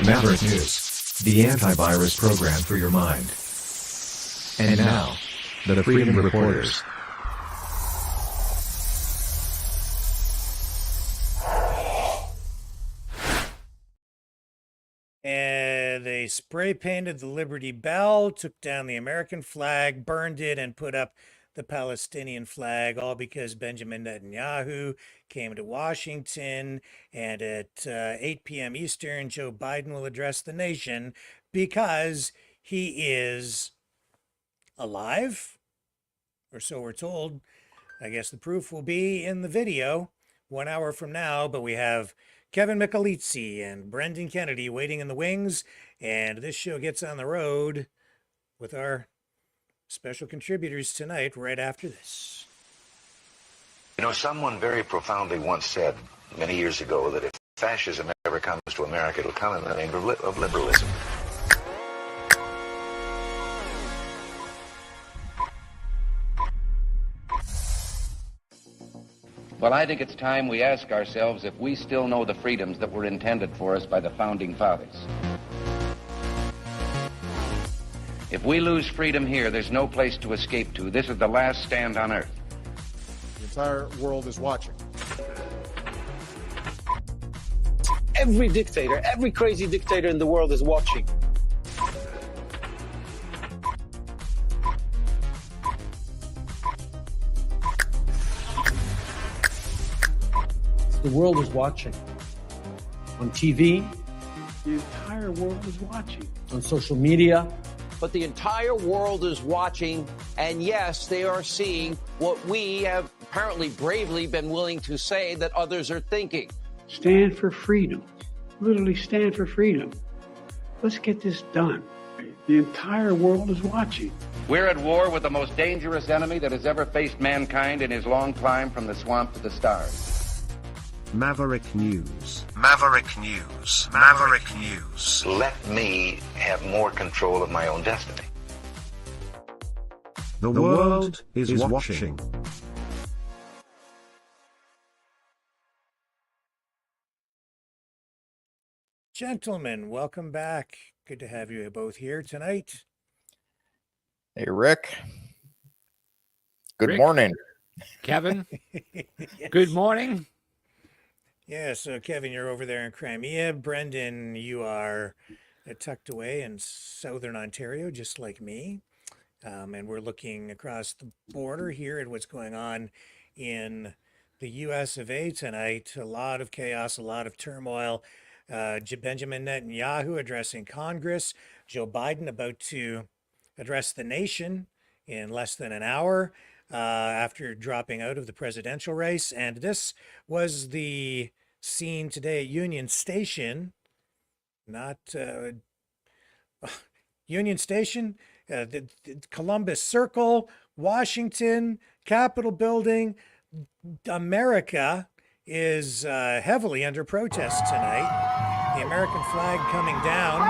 Maverick News, the antivirus program for your mind. And now, the Freedom Reporters. And they spray painted the Liberty Bell, took down the American flag, burned it, and put up the Palestinian flag, all because Benjamin Netanyahu came to Washington. And at 8 p.m. Eastern, Joe Biden will address the nation because he is alive, or so we're told. I guess the proof will be in the video 1 hour from now, but we have Kevin Michelizzi and Brendan Kennedy waiting in the wings, and this show gets on the road with our special contributors tonight right after this. You know, someone very profoundly once said many years ago that if fascism ever comes to America, it'll come in the name of liberalism. Well, I think it's time we ask ourselves if we still know the freedoms that were intended for us by the Founding Fathers. If we lose freedom here, there's no place to escape to. This is the last stand on Earth. The entire world is watching. Every dictator, every crazy dictator in the world is watching. The world is watching. On TV. The entire world is watching. On social media. But the entire world is watching, and yes, they are seeing what we have apparently bravely been willing to say that others are thinking. Stand for freedom. Literally stand for freedom. Let's get this done. The entire world is watching. We're at war with the most dangerous enemy that has ever faced mankind in his long climb from the swamp to the stars. Maverick News. Maverick News. Maverick News. Let me have more control of my own destiny. The world is watching. Gentlemen, welcome back. Good to have you both here tonight. Hey, Rick. Good Rick. morning. Kevin, Yes. good morning. Yeah, so Kevin, you're over there in Crimea. Brendan, you are tucked away in southern Ontario, just like me. And we're looking across the border here at what's going on in the US of A tonight. A lot of chaos, a lot of turmoil. Benjamin Netanyahu addressing Congress. Joe Biden about to address the nation in less than an hour after dropping out of the presidential race. And this was the scene today at Union Station, not Union Station, the Columbus Circle, Washington, Capitol Building. America is heavily under protest tonight. The American flag coming down.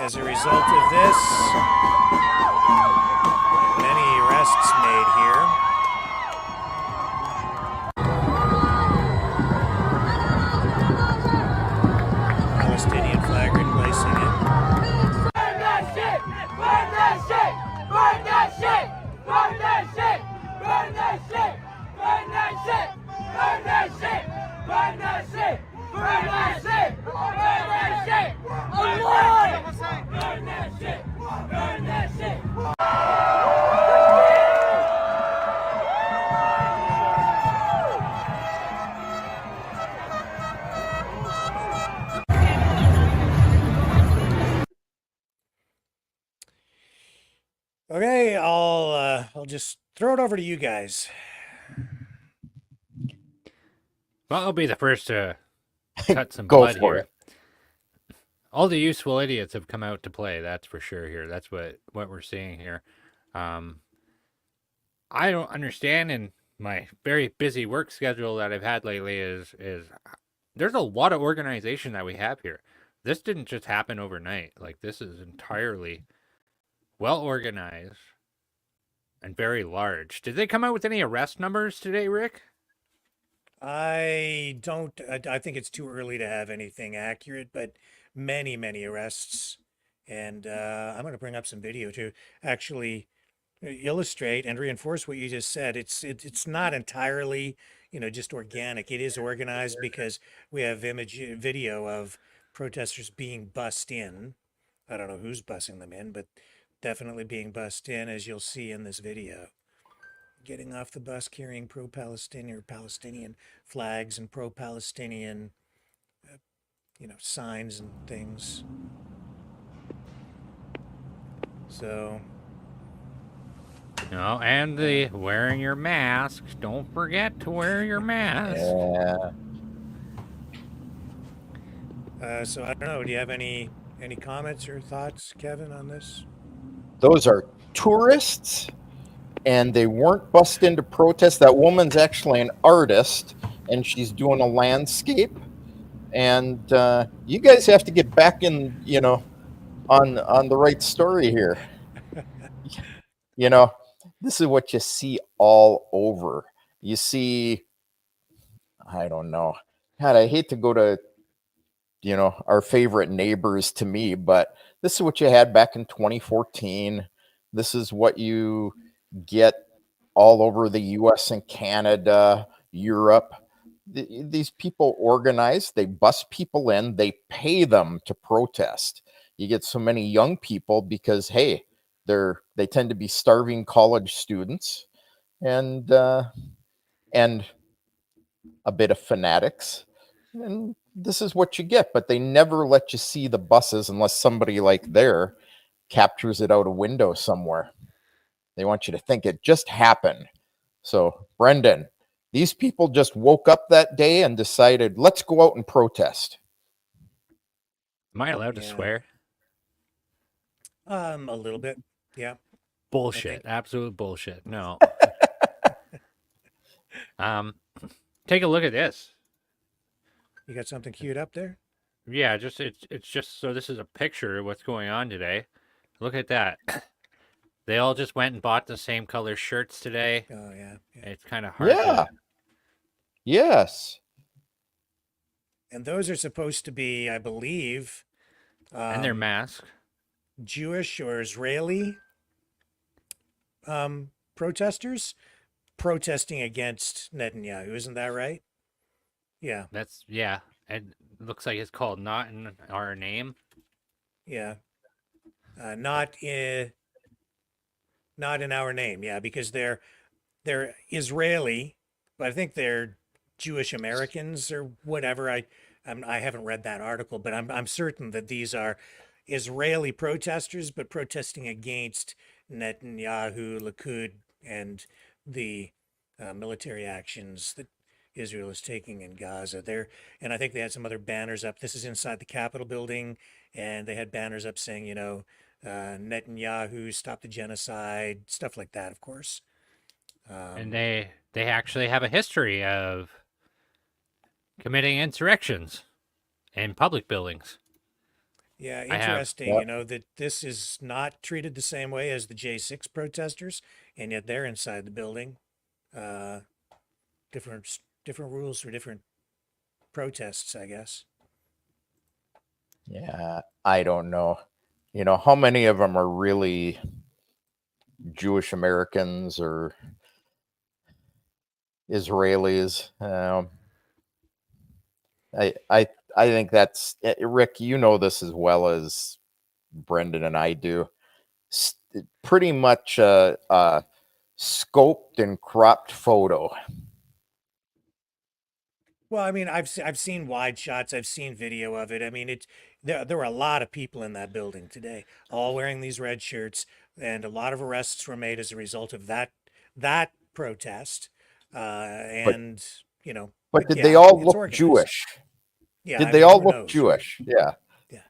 As a result of this, many arrests made here. Palestinian flag replacing it. Burn that shit! Burn that shit! Burn that shit! Burn that shit! Burn that shit! Burn that shit! Burn that shit! Burn that shit! Burn that shit! Burn that shit! Alive! Burn that shit! Burn that shit! Okay, I'll just throw it over to you guys. Well, I'll be the first to cut some Go blood for here. it. All the useful idiots have come out to play. That's for sure. Here, that's what we're seeing here. I don't understand, in my very busy work schedule that I've had lately, is there's a lot of organization that we have here. This didn't just happen overnight. Like, this is entirely well organized, and very large. Did they come out with any arrest numbers today, Rick? I don't. I think it's too early to have anything accurate, but many arrests, and I'm going to bring up some video to actually illustrate and reinforce what you just said. It's not entirely, just organic. It is organized because we have video of protesters being bussed in. I don't know who's bussing them in, but definitely being bussed in, as you'll see in this video. Getting off the bus carrying pro-Palestinian or Palestinian flags and pro-Palestinian, signs and things. So. No, and the wearing your mask. Don't forget to wear your mask. Yeah. So I don't know. Do you have any comments or thoughts, Kevin, on this? Those are tourists, and they weren't bussed into protest. That woman's actually an artist, and she's doing a landscape. And you guys have to get back in, on the right story here. This is what you see all over. You see, I don't know. God, I hate to go to, our favorite neighbors to me, but this is what you had back in 2014. This is what you get all over the US and Canada, Europe. These people organize, they bus people in, they pay them to protest. You get so many young people because, hey, they tend to be starving college students and a bit of fanatics. And this is what you get, but they never let you see the buses unless somebody like there captures it out a window somewhere. They want you to think it just happened. So, Brendan, these people just woke up that day and decided, let's go out and protest. Am I allowed to swear? A little bit, yeah. Bullshit. Absolute bullshit. No. Take a look at this. You got something queued up there? Yeah, it's just so this is a picture of what's going on today. Look at that. They all just went and bought the same color shirts today. Oh yeah. It's kind of hard. Yeah. Yes. And those are supposed to be, I believe, and their mask. Jewish or Israeli protesters protesting against Netanyahu. Isn't that right? Yeah. And it looks like it's called Not in Our Name. Yeah. Not in our name. Yeah, because they're Israeli, but I think they're Jewish Americans or whatever. I haven't read that article, but I'm certain that these are Israeli protesters, but protesting against Netanyahu, Likud, and the military actions that Israel is taking in Gaza. And I think they had some other banners up. This is inside the Capitol building, and they had banners up saying, Netanyahu, stop the genocide, stuff like that, of course. And they actually have a history of committing insurrections in public buildings. Yeah, interesting, that this is not treated the same way as the J6 protesters, and yet they're inside the building. Different rules for different protests, I guess. Yeah, I don't know. How many of them are really Jewish Americans or Israelis? I think that's Rick. You know this as well as Brendan and I do. Pretty much a scoped and cropped photo. Well, I mean, I've seen wide shots. I've seen video of it. I mean, there were a lot of people in that building today, all wearing these red shirts, and a lot of arrests were made as a result of that protest. But did they all look organized. Jewish? Yeah. Did they all look Jewish? Right? Yeah.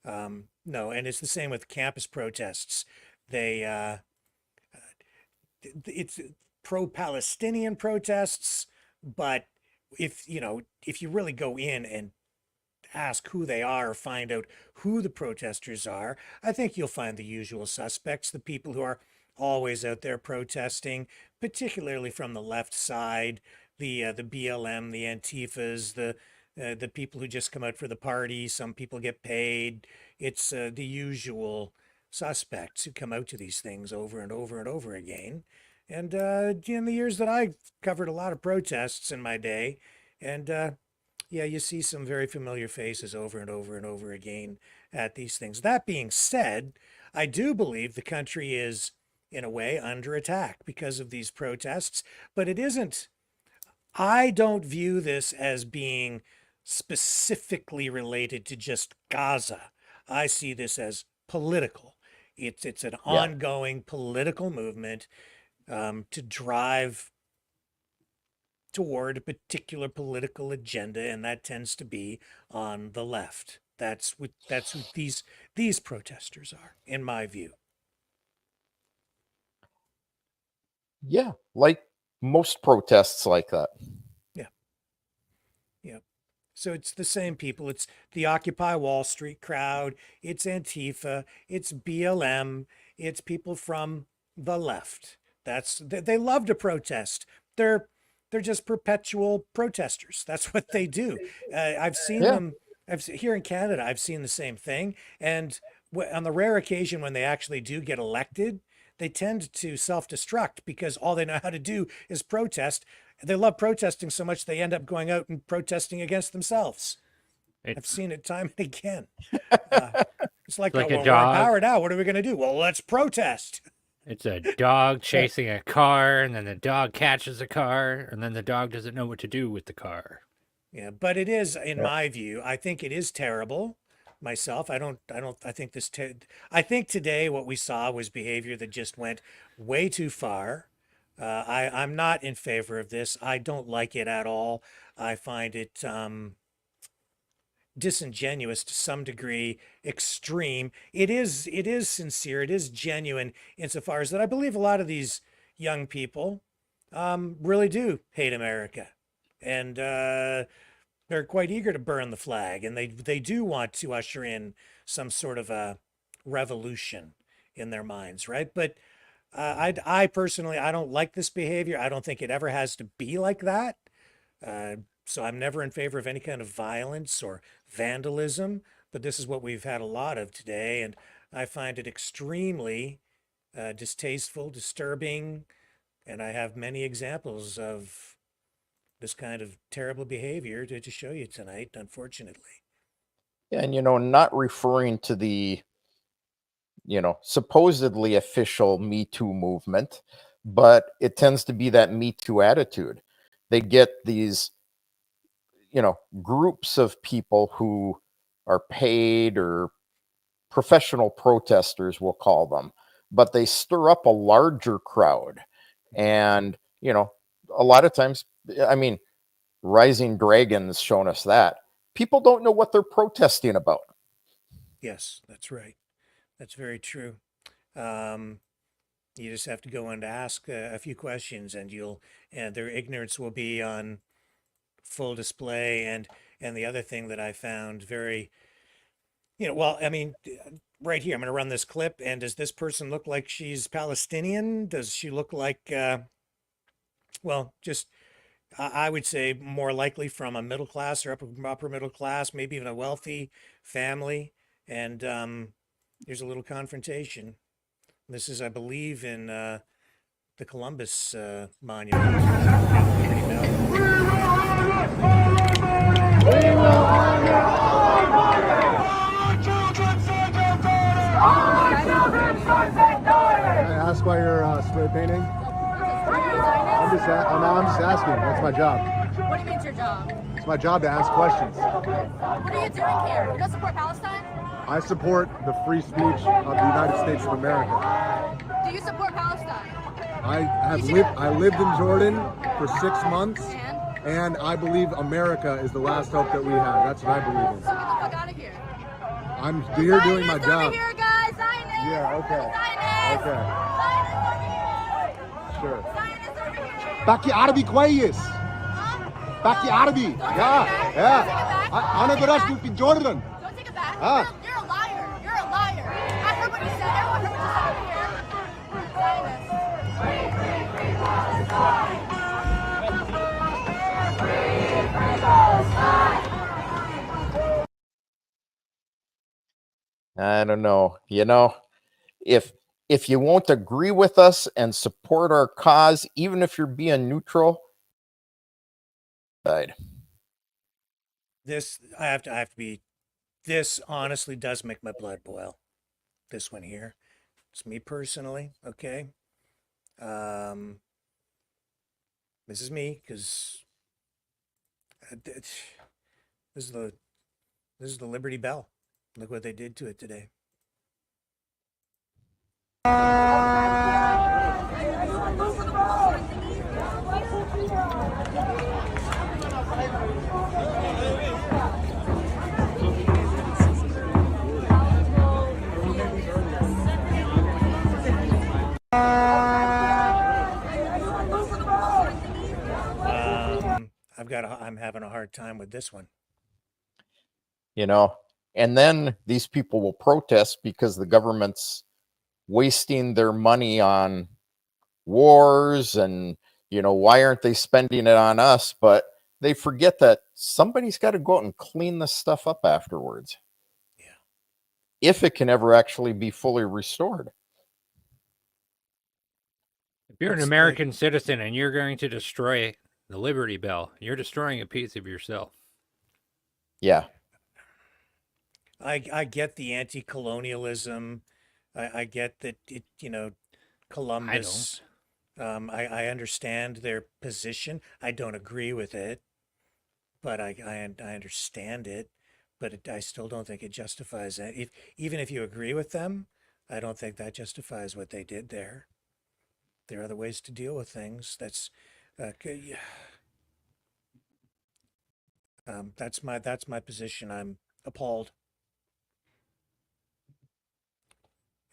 Yeah. No, and it's the same with campus protests. They it's pro-Palestinian protests, but if you really go in and ask who they are or find out who the protesters are, I think you'll find the usual suspects, the people who are always out there protesting, particularly from the left side, the BLM, the Antifas, the people who just come out for the party. Some people get paid. It's the usual suspects who come out to these things over and over and over again. And in the years that I covered a lot of protests in my day, and yeah, you see some very familiar faces over and over and over again at these things. That being said, I do believe the country is, in a way, under attack because of these protests, but it isn't. I don't view this as being specifically related to just Gaza. I see this as political. It's an ongoing political movement to drive toward a particular political agenda, and that tends to be on the left. That's what these protesters are, in my view. Yeah, like most protests like that. Yeah. Yeah. So it's the same people. It's the Occupy Wall Street crowd. It's Antifa. It's BLM. It's people from the left. They love to protest. They're just perpetual protesters. That's what they do. I've seen them. Here in Canada, I've seen the same thing. And on the rare occasion when they actually do get elected, they tend to self-destruct because all they know how to do is protest. They love protesting so much they end up going out and protesting against themselves. I've seen it time and again. It's like a well, dog. We're in power now. What are we going to do? Well, let's protest. It's a dog chasing a car, and then the dog catches a car, and then the dog doesn't know what to do with the car. Yeah, but it is, in my view, I think it is terrible. Myself, I think today what we saw was behavior that just went way too far. I'm not in favor of this. I don't like it at all. I find it disingenuous to some degree, extreme. It is sincere. It is genuine insofar as that I believe a lot of these young people really do hate America, and they're quite eager to burn the flag, and they do want to usher in some sort of a revolution in their minds, right? But I personally, I don't like this behavior. I don't think it ever has to be like that. So I'm never in favor of any kind of violence or vandalism, but this is what we've had a lot of today, and I find it extremely distasteful, disturbing, and I have many examples of this kind of terrible behavior to show you tonight, unfortunately. Yeah, and not referring to the supposedly official Me Too movement, but it tends to be that Me Too attitude. They get these groups of people who are paid, or professional protesters, we'll call them, but they stir up a larger crowd. And, a lot of times, I mean, Rising Dragon's shown us that people don't know what they're protesting about. Yes, that's right. That's very true. You just have to go in to ask a few questions, and their ignorance will be on full display. And the other thing that I found very, well, I mean, right here, I'm going to run this clip. And does this person look like she's Palestinian? Does she look like, just, I would say more likely from a middle class or upper middle class, maybe even a wealthy family. And there's a little confrontation. This is, I believe, in the Columbus Monument. Can I ask why you're spray painting? I'm just asking. That's my job. What do you mean it's your job? It's my job to ask questions. What are you doing here? You don't support Palestine? I support the free speech of the United States of America. Do you support Palestine? I lived in Jordan for 6 months, and I believe America is the last hope that we have. That's what I believe in. So get the fuck out of here. I'm here doing my job. Over here, guys. Zionists. Yeah, okay. Zionists. Okay. Zionists over here. Sure. Zionists over here. باقي عربي كويس. باقي عربي. Yeah. Ano ko stupid Jordan? Don't take it back. Ah. You're a liar. You're a liar. I heard what you said. Everyone heard what you said. I don't know. You know, if you won't agree with us and support our cause, even if you're being neutral, This I have to be. This honestly does make my blood boil. This one here. It's me personally. Okay. This is me because this is the Liberty Bell. Look what they did to it today. I'm having a hard time with this one. You know, and then these people will protest because the government's wasting their money on wars and, you know, why aren't they spending it on us? But they forget that somebody's got to go out and clean this stuff up afterwards. Yeah. If it can ever actually be fully restored. If you're an American citizen and you're going to destroy the Liberty Bell, you're destroying a piece of yourself. Yeah. I get the anti-colonialism. I get that it, you know, Columbus. I understand their position. I don't agree with it, but I understand it. But I still don't think it justifies that. Even if you agree with them, I don't think that justifies what they did there. There are other ways to deal with things. That's my position. I'm appalled.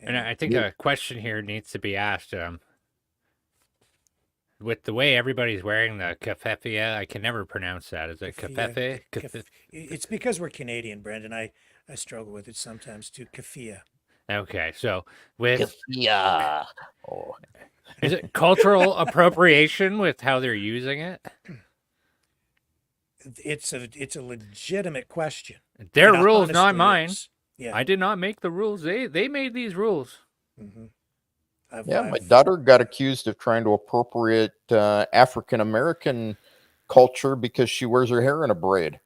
And I think a question here needs to be asked. With the way everybody's wearing the keffiyeh, I can never pronounce that. Is it keffiyeh? It's because we're Canadian, Brendan. I struggle with it sometimes too. Keffiyeh. Okay, so with keffiyeh. Is it cultural appropriation with how they're using it? It's a legitimate question. Their rules, not mine. Yeah. I did not make the rules. They made these rules. Mm-hmm. My daughter got accused of trying to appropriate African American culture because she wears her hair in a braid.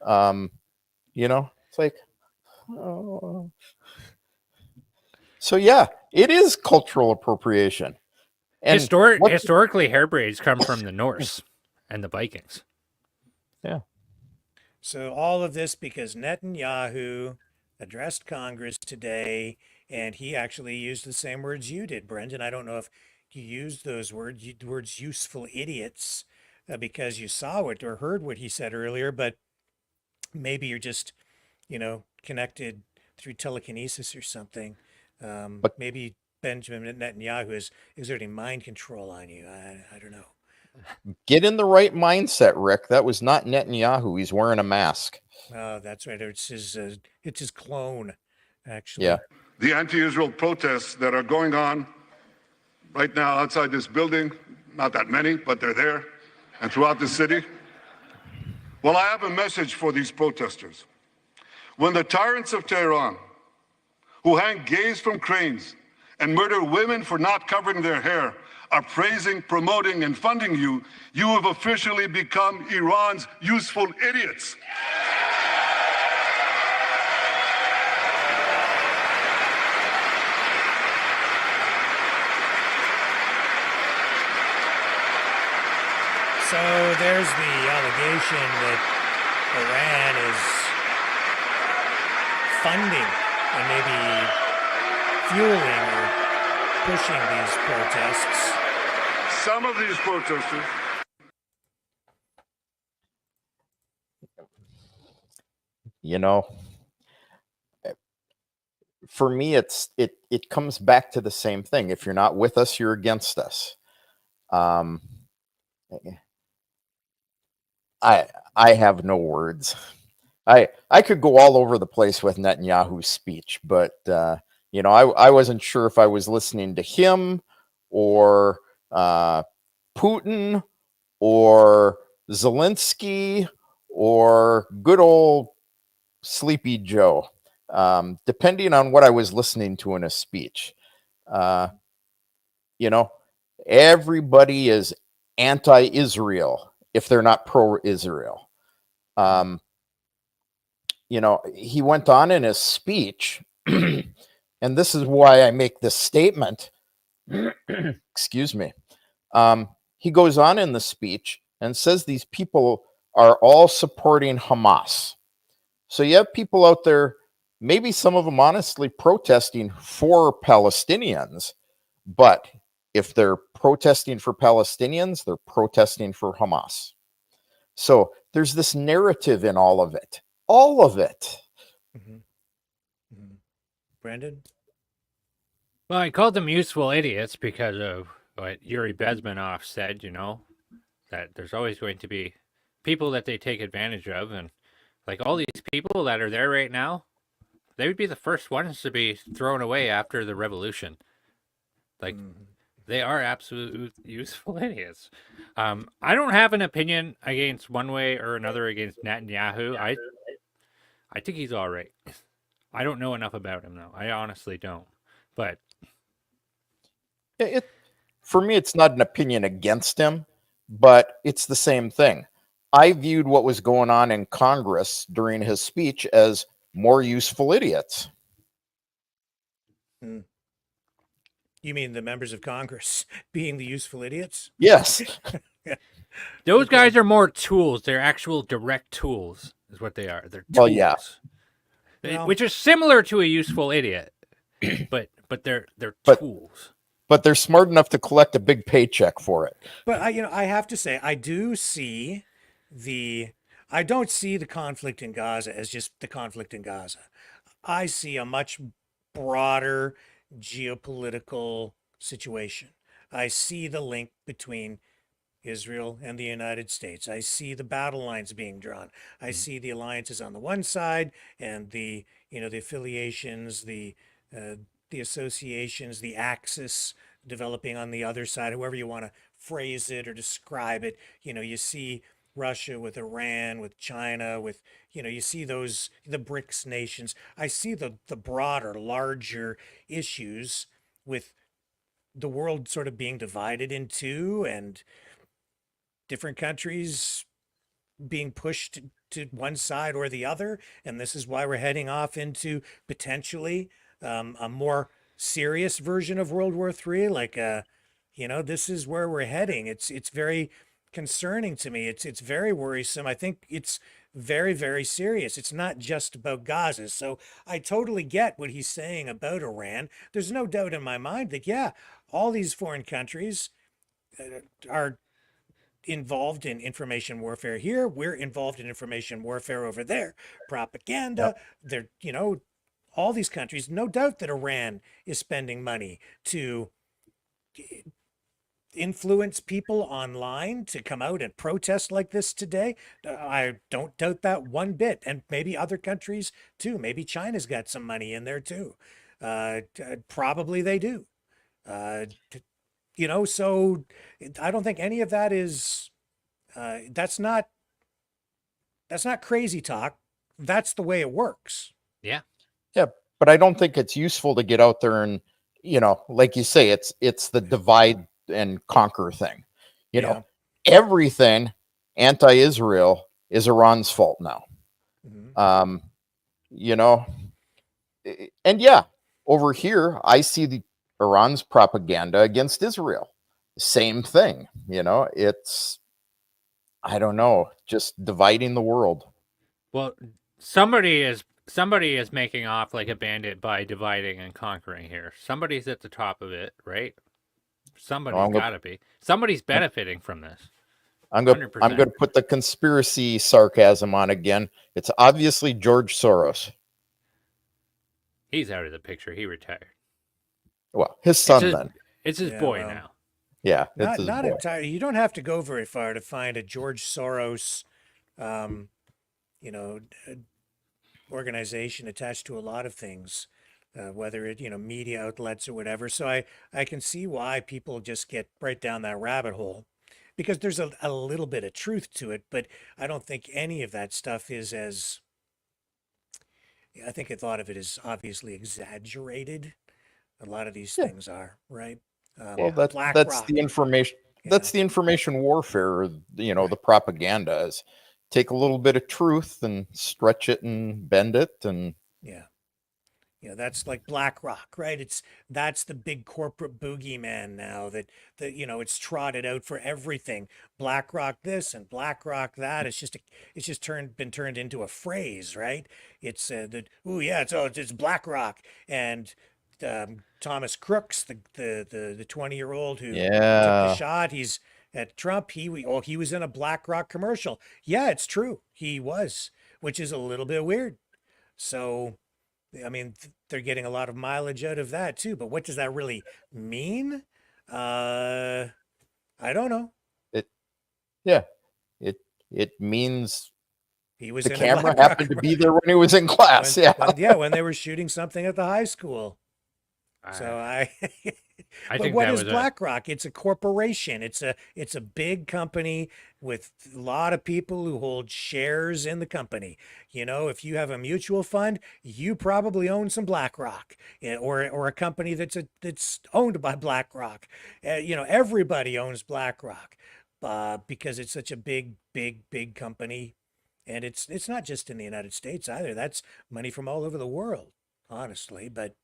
You know, it's like, oh. So yeah, it is cultural appropriation. And historically, hair braids come from the Norse and the Vikings. Yeah. So all of this because Netanyahu addressed Congress today, and he actually used the same words you did, Brendan. I don't know if you used those words useful idiots, because you saw what or heard what he said earlier, but maybe you're just, you know, connected through telekinesis or something. Maybe Benjamin Netanyahu is exerting mind control on you. I don't know. Get in the right mindset, Rick. That was not Netanyahu. He's wearing a mask. Oh, that's right. It's his clone, actually. Yeah. The anti-Israel protests that are going on right now outside this building, not that many, but they're there, and throughout the city. Well, I have a message for these protesters. When the tyrants of Tehran, who hang gays from cranes and murder women for not covering their hair, are praising, promoting, and funding you, you have officially become Iran's useful idiots. So there's the allegation that Iran is funding and maybe fueling or pushing these protests. Some of these protesters. You know, for me, it comes back to the same thing. If you're not with us, you're against us. I have no words. I could go all over the place with Netanyahu's speech, but I wasn't sure if I was listening to him or Putin or Zelensky or good old Sleepy Joe, depending on what I was listening to in a speech. Everybody is anti-Israel if they're not pro-Israel. He went on in his speech, and this is why I make this statement. Excuse me. He goes on in the speech and says these people are all supporting Hamas. So you have people out there, maybe some of them honestly protesting for Palestinians, but if they're protesting for Palestinians, they're protesting for Hamas. So there's this narrative in all of it. All of it. Brandon? Well, I called them useful idiots because of what Yuri Bezmenov said, that there's always going to be people that they take advantage of. And like all these people that are there right now, they would be the first ones to be thrown away after the revolution. Like, they are absolute useful idiots. I don't have an opinion against one way or another against Netanyahu. I think he's all right. I don't know enough about him, though. I honestly don't. But for me, it's not an opinion against him, but it's the same thing. I viewed what was going on in Congress during his speech as more useful idiots. You mean the members of Congress being the useful idiots? Yes. Those guys are more tools. They're actual direct tools is what they are. They're tools. Well, yeah. Which is similar to a useful idiot, but they're tools. But they're smart enough to collect a big paycheck for it. But I have to say, I don't see the conflict in Gaza as just the conflict in Gaza. I see a much broader geopolitical situation. I see the link between Israel and the United States. I see the battle lines being drawn. I see the alliances on the one side and the affiliations, the associations, the axis developing on the other side, however you want to phrase it or describe it. You see Russia with Iran, with China, with, you see the BRICS nations. I see the broader, larger issues with the world sort of being divided in two and different countries being pushed to one side or the other. And this is why we're heading off into potentially a more serious version of World War III. Like, this is where we're heading. It's very concerning to me. It's very worrisome. I think it's very, very serious. It's not just about Gaza. So I totally get what he's saying about Iran. There's no doubt in my mind that, yeah, all these foreign countries are involved in information warfare here. We're involved in information warfare over there. Propaganda. Yep. They're, all these countries, no doubt that Iran is spending money to influence people online to come out and protest like this today. I don't doubt that one bit. And maybe other countries too. Maybe China's got some money in there too. Probably they do. So I don't think any of that is, that's not crazy talk. That's the way it works. Yeah. Yeah. But I don't think it's useful to get out there and, like you say, it's the divide and conquer thing. Everything anti-Israel is Iran's fault now. And yeah, over here, I see Iran's propaganda against Israel. Same thing, it's, I don't know, just dividing the world. Well, somebody is making off like a bandit by dividing and conquering here. Somebody's at the top of it, right? Somebody's got to be. Somebody's benefiting from this. I'm going to put the conspiracy sarcasm on again. It's obviously George Soros. He's out of the picture. He retired. Well, his son It's his boy now. Yeah, not entirely. You don't have to go very far to find a George Soros, organization attached to a lot of things, whether it, media outlets or whatever. So I can see why people just get right down that rabbit hole because there's a little bit of truth to it, but I don't think any of that stuff is as, I think a lot of it is obviously exaggerated. A lot of these Yeah. things are, right? Well, that's BlackRock. the information. That's the information warfare. The propaganda is take a little bit of truth and stretch it and bend it, and Yeah. That's like BlackRock, right? That's the big corporate boogeyman now that it's trotted out for everything. BlackRock this and BlackRock that. It's just been turned into a phrase, right? It's that oh yeah, it's BlackRock and Thomas Crooks, the 20-year-old who took the yeah, shot. He's at Trump. He was in a BlackRock commercial. Yeah, it's true. He was, which is a little bit weird. So. I mean, they're getting a lot of mileage out of that too. But what does that really mean? I don't know. yeah. It means He was the in a camera BlackRock happened to be commercial there when he was in class. when they were shooting something at the high school. So I but think what that is was BlackRock? It's a corporation. It's a big company with a lot of people who hold shares in the company. If you have a mutual fund, you probably own some BlackRock, or a company that's owned by BlackRock. Everybody owns BlackRock, because it's such a big company, and it's not just in the United States either. That's money from all over the world, honestly, but.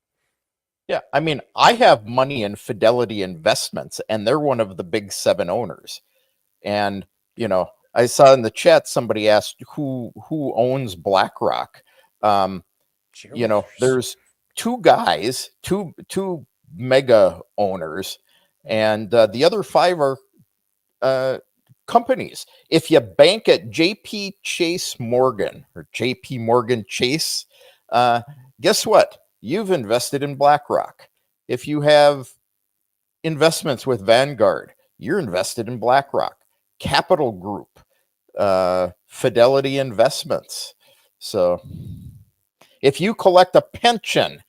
Yeah, I mean, I have money in Fidelity Investments, and they're one of the big 7 owners. And I saw in the chat somebody asked who owns BlackRock. There's 2 guys, two mega owners, and the other 5 are companies. If you bank at JP Chase Morgan or JP Morgan Chase, guess what? You've invested in BlackRock. If you have investments with Vanguard, you're invested in BlackRock. Capital Group, Fidelity Investments. So if you collect a pension,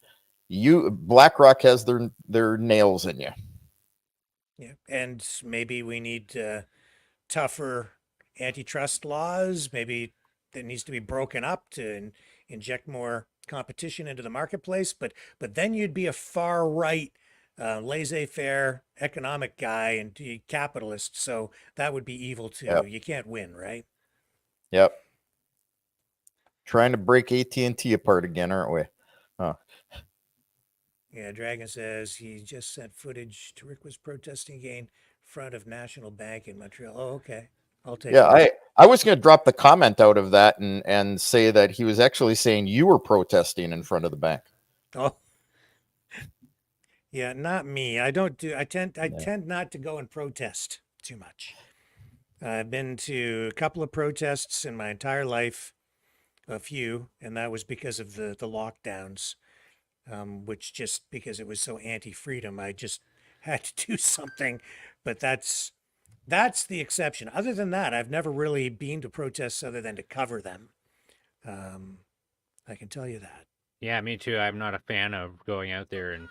BlackRock has their nails in you. Yeah, and maybe we need tougher antitrust laws. Maybe that needs to be broken up to inject more competition into the marketplace. But then you'd be a far right, laissez-faire economic guy and capitalist. So that would be evil too. Yep. You can't win, right? Yep. Trying to break AT&T apart again, aren't we? Oh. Yeah, Dragon says he just sent footage to Rick was protesting again in front of National Bank in Montreal. Oh, okay. I'll take it. I was going to drop the comment out of that and say that he was actually saying you were protesting in front of the bank. Oh. Yeah, not me. I tend not to go and protest too much. I've been to a couple of protests in my entire life, a few, and that was because of the lockdowns, which just because it was so anti-freedom, I just had to do something. But that's the exception. Other than that, I've never really been to protests other than to cover them. I can tell you that. Yeah, me too. I'm not a fan of going out there and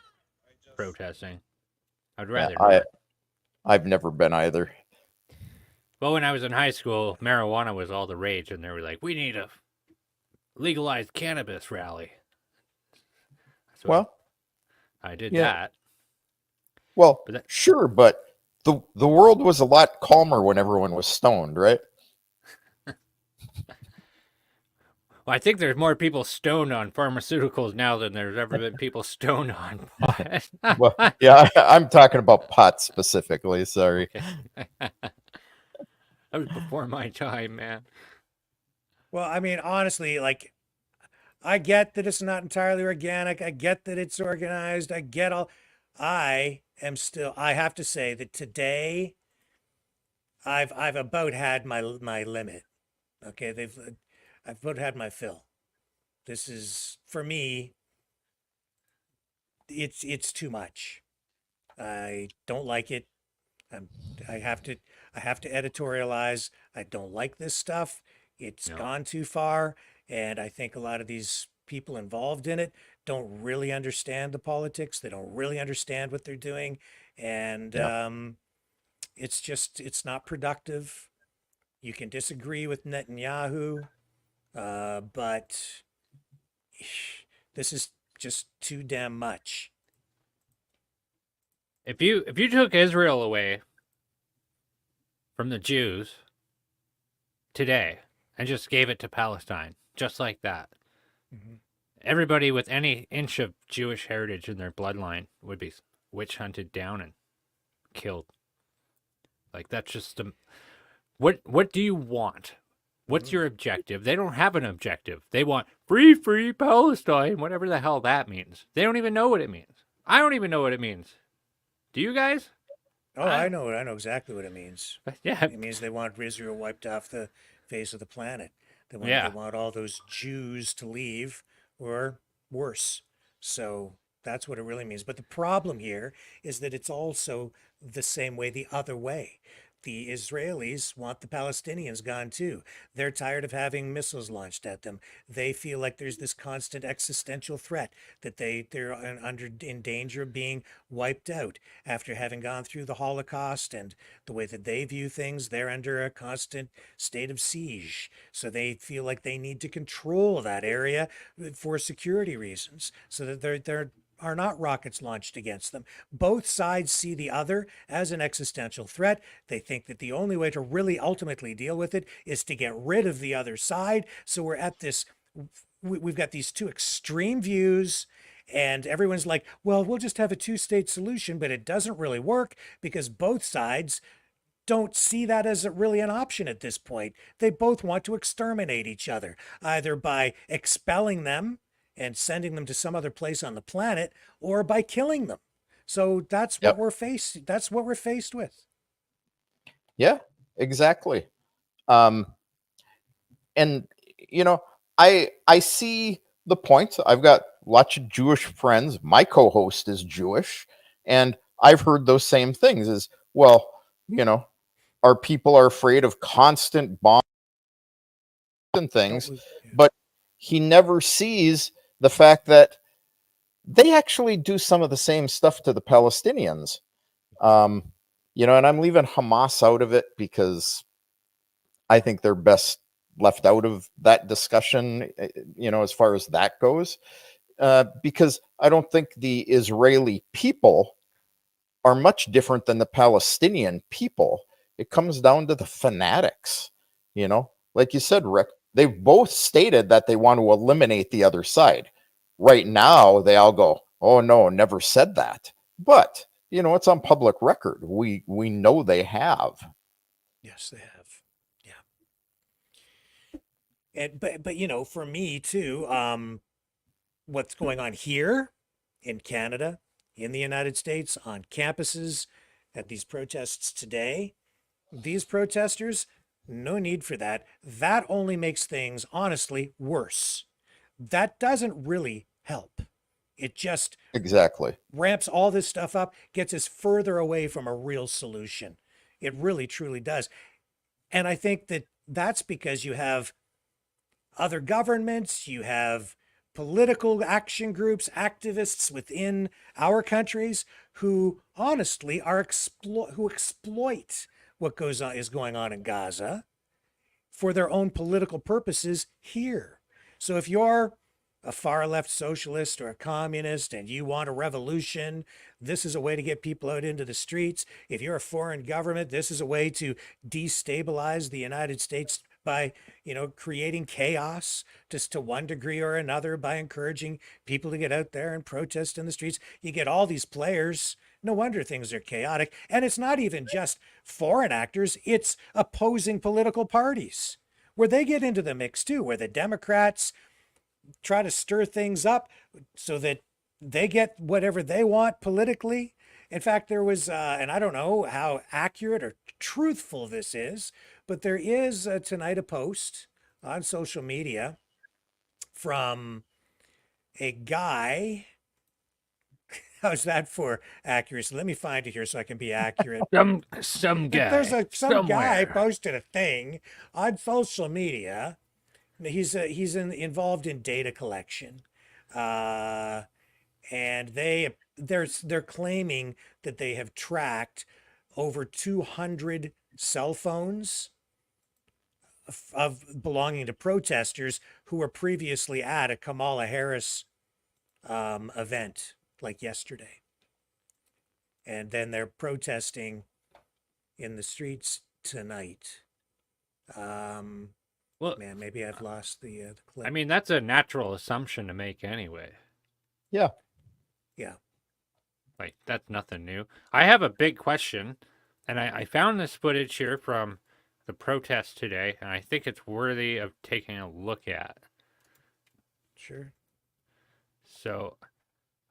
protesting. I'd rather I've never been either. Well, when I was in high school, marijuana was all the rage, and they were like, we need a legalized cannabis rally. So I did that. Well, sure, but the world was a lot calmer when everyone was stoned, right? Well, I think there's more people stoned on pharmaceuticals now than there's ever been people stoned on pot. Well, yeah, I'm talking about pot specifically. Sorry. That was before my time, man. Well, I mean, honestly, like, I get that it's not entirely organic. I get that it's organized. I have to say that today I've about had my limit. Okay, I've about had my fill. This is, for me, it's too much. I don't like it. I have to editorialize. I don't like this stuff. It's gone too far, And I think a lot of these people involved in it don't really understand the politics. They don't really understand what they're doing. And it's not productive. You can disagree with Netanyahu, but this is just too damn much. If you took Israel away from the Jews today and just gave it to Palestine, just like that, everybody with any inch of Jewish heritage in their bloodline would be witch hunted down and killed. Like, that's just what do you want? What's your objective? They don't have an objective. They want free Palestine, whatever the hell that means. They don't even know what it means. I don't even know what it means. Do you guys? Oh, I know exactly what it means. Yeah. It means they want Israel wiped off the face of the planet. They want all those Jews to leave, or worse. So that's what it really means. But the problem here is that it's also the same way the other way. The Israelis want the Palestinians gone too. They're tired of having missiles launched at them. They feel like there's this constant existential threat, that they're in danger of being wiped out after having gone through the Holocaust, and the way that they view things, they're under a constant state of siege. So they feel like they need to control that area for security reasons, so that there are not rockets launched against them. Both sides see the other as an existential threat. They think that the only way to really ultimately deal with it is to get rid of the other side. So we're at this, we've got these two extreme views, and everyone's like, well, we'll just have a two-state solution, but it doesn't really work because both sides don't see that as really an option at this point. They both want to exterminate each other, either by expelling them and sending them to some other place on the planet, or by killing them. So that's what we're faced with. Yeah, exactly. And you know, I see the point. I've got lots of Jewish friends. My co-host is Jewish, and I've heard those same things as well. You know, our people are afraid of constant bombs and things, but he never sees the fact that they actually do some of the same stuff to the Palestinians. You know, and I'm leaving Hamas out of it because I think they're best left out of that discussion, you know, as far as that goes, because I don't think the Israeli people are much different than the Palestinian people. It comes down to the fanatics, you know, like you said, Rick. They've both stated that they want to eliminate the other side. Right now, they all go, oh, no, never said that. But, you know, it's on public record. We know they have. Yes, they have. Yeah. And but you know, for me too, what's going on here in Canada, in the United States, on campuses, at these protests today, these protesters, no need for that. That only makes things, honestly, worse. That doesn't really help. It just ramps all this stuff up, gets us further away from a real solution. It really, truly does. And I think that that's because you have other governments, you have political action groups, activists within our countries who honestly are who exploit what is going on in Gaza for their own political purposes here. So if you're a far left socialist or a communist and you want a revolution, this is a way to get people out into the streets. If you're a foreign government, this is a way to destabilize the United States by, you know, creating chaos just to one degree or another, by encouraging people to get out there and protest in the streets. You get all these players. No wonder things are chaotic. And it's not even just foreign actors, it's opposing political parties where they get into the mix too, where the Democrats try to stir things up so that they get whatever they want politically. In fact, there was, and I don't know how accurate or truthful this is, but there is tonight a post on social media from a guy. How's that for accuracy? Let me find it here so I can be accurate. Some guy. There's some guy posted a thing on social media involved in data collection, and they're claiming that they have tracked over 200 cell phones of belonging to protesters who were previously at a Kamala Harris event like yesterday, and then they're protesting in the streets tonight. Well, man, maybe I've lost the clip. I mean, that's a natural assumption to make anyway. Yeah. Yeah. Like, that's nothing new. I have a big question, and I found this footage here from the protest today, and I think it's worthy of taking a look at. Sure. So,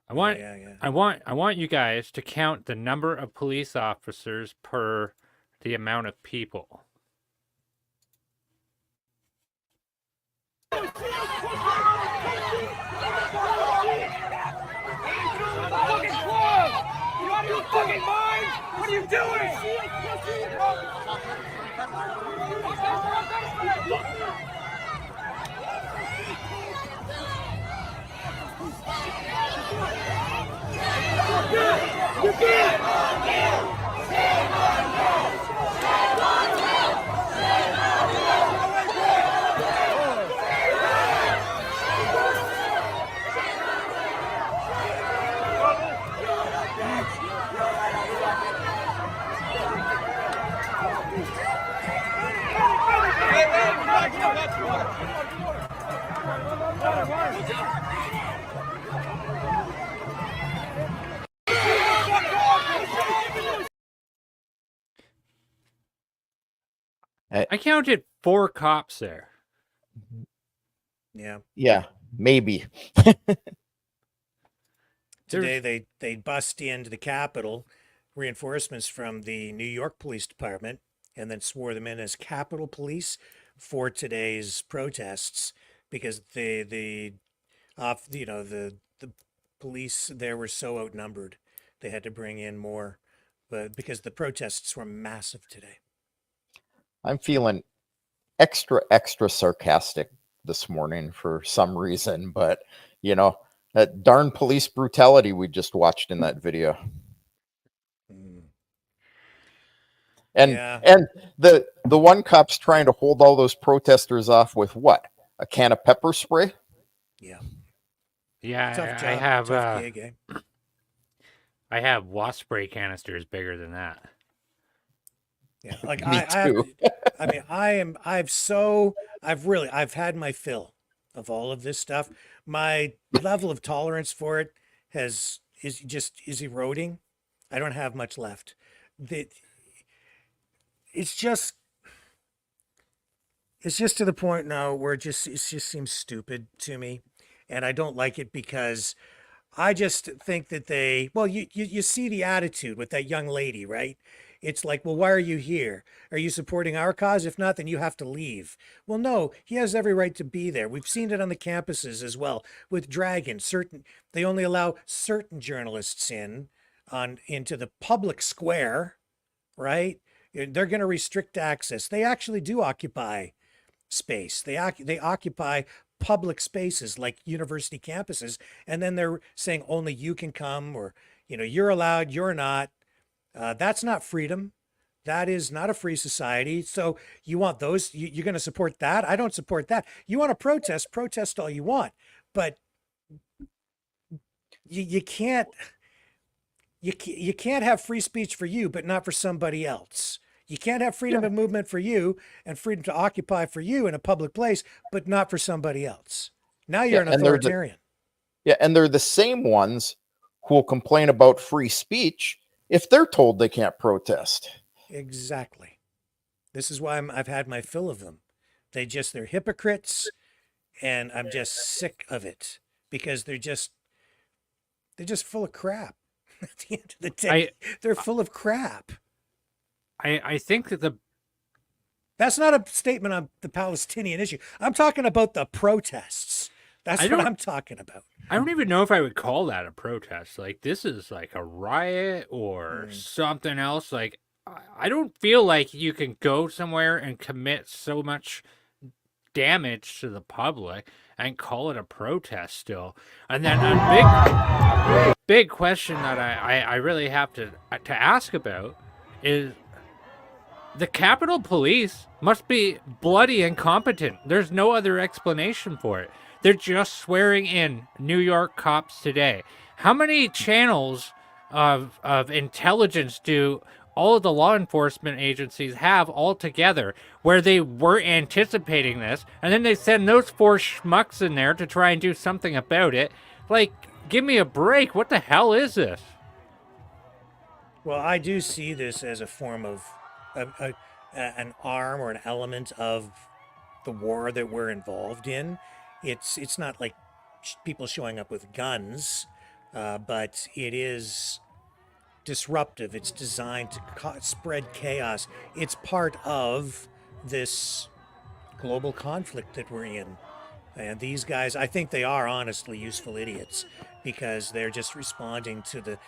I want you guys to count the number of police officers per the amount of people. Fucking mind? What are you doing? You can't! I counted 4 cops there. Yeah. Yeah, maybe. Today they bust into the Capitol, reinforcements from the New York Police Department, and then swore them in as Capitol Police for today's protests because the police there were so outnumbered, they had to bring in more, but because the protests were massive today. I'm feeling extra sarcastic this morning for some reason, but that darn police brutality we just watched in that video. And the one cop's trying to hold all those protesters off with what? A can of pepper spray? Yeah. Yeah, Tough job, I have tough gig, eh? I have wasp spray canisters bigger than that. Yeah, like Me too. I've had my fill of all of this stuff. My level of tolerance for it is eroding. I don't have much left. It's just to the point now where it just seems stupid to me, and I don't like it because I just think that you see the attitude with that young lady, right? It's like, well, why are you here? Are you supporting our cause? If not, then you have to leave. Well, no, he has every right to be there. We've seen it on the campuses as well with Dragon. They only allow certain journalists into the public square, right? They're going to restrict access. They actually do occupy space. They occupy public spaces like university campuses, and then they're saying only you can come, or you're allowed, you're not. That's not freedom. That is not a free society. So you want those? You're going to support that? I don't support that. You want to protest all you want, but you can't have free speech for you, but not for somebody else. You can't have freedom of movement for you and freedom to occupy for you in a public place, but not for somebody else. Now you're an authoritarian. And they're the same ones who will complain about free speech if they're told they can't protest. Exactly. This is why I've had my fill of them. They're hypocrites, and I'm just sick of it because they're just full of crap. At the end of the day, they're full of crap. I think that that's not a statement on the Palestinian issue. I'm talking about the protests. That's what I'm talking about. I don't even know if I would call that a protest. Like, this is like a riot or something else. Like, I don't feel like you can go somewhere and commit so much damage to the public and call it a protest still. And then a big question that I really have to ask about is the Capitol Police must be bloody incompetent. There's no other explanation for it. They're just swearing in New York cops today. How many channels of intelligence do all of the law enforcement agencies have all together where they were anticipating this, and then they send those four schmucks in there to try and do something about it? Like, give me a break. What the hell is this? Well, I do see this as a form of an arm or an element of the war that we're involved in. It's not like people showing up with guns, but it is disruptive. It's designed to spread chaos. It's part of this global conflict that we're in. And these guys, I think they are honestly useful idiots because they're just responding to the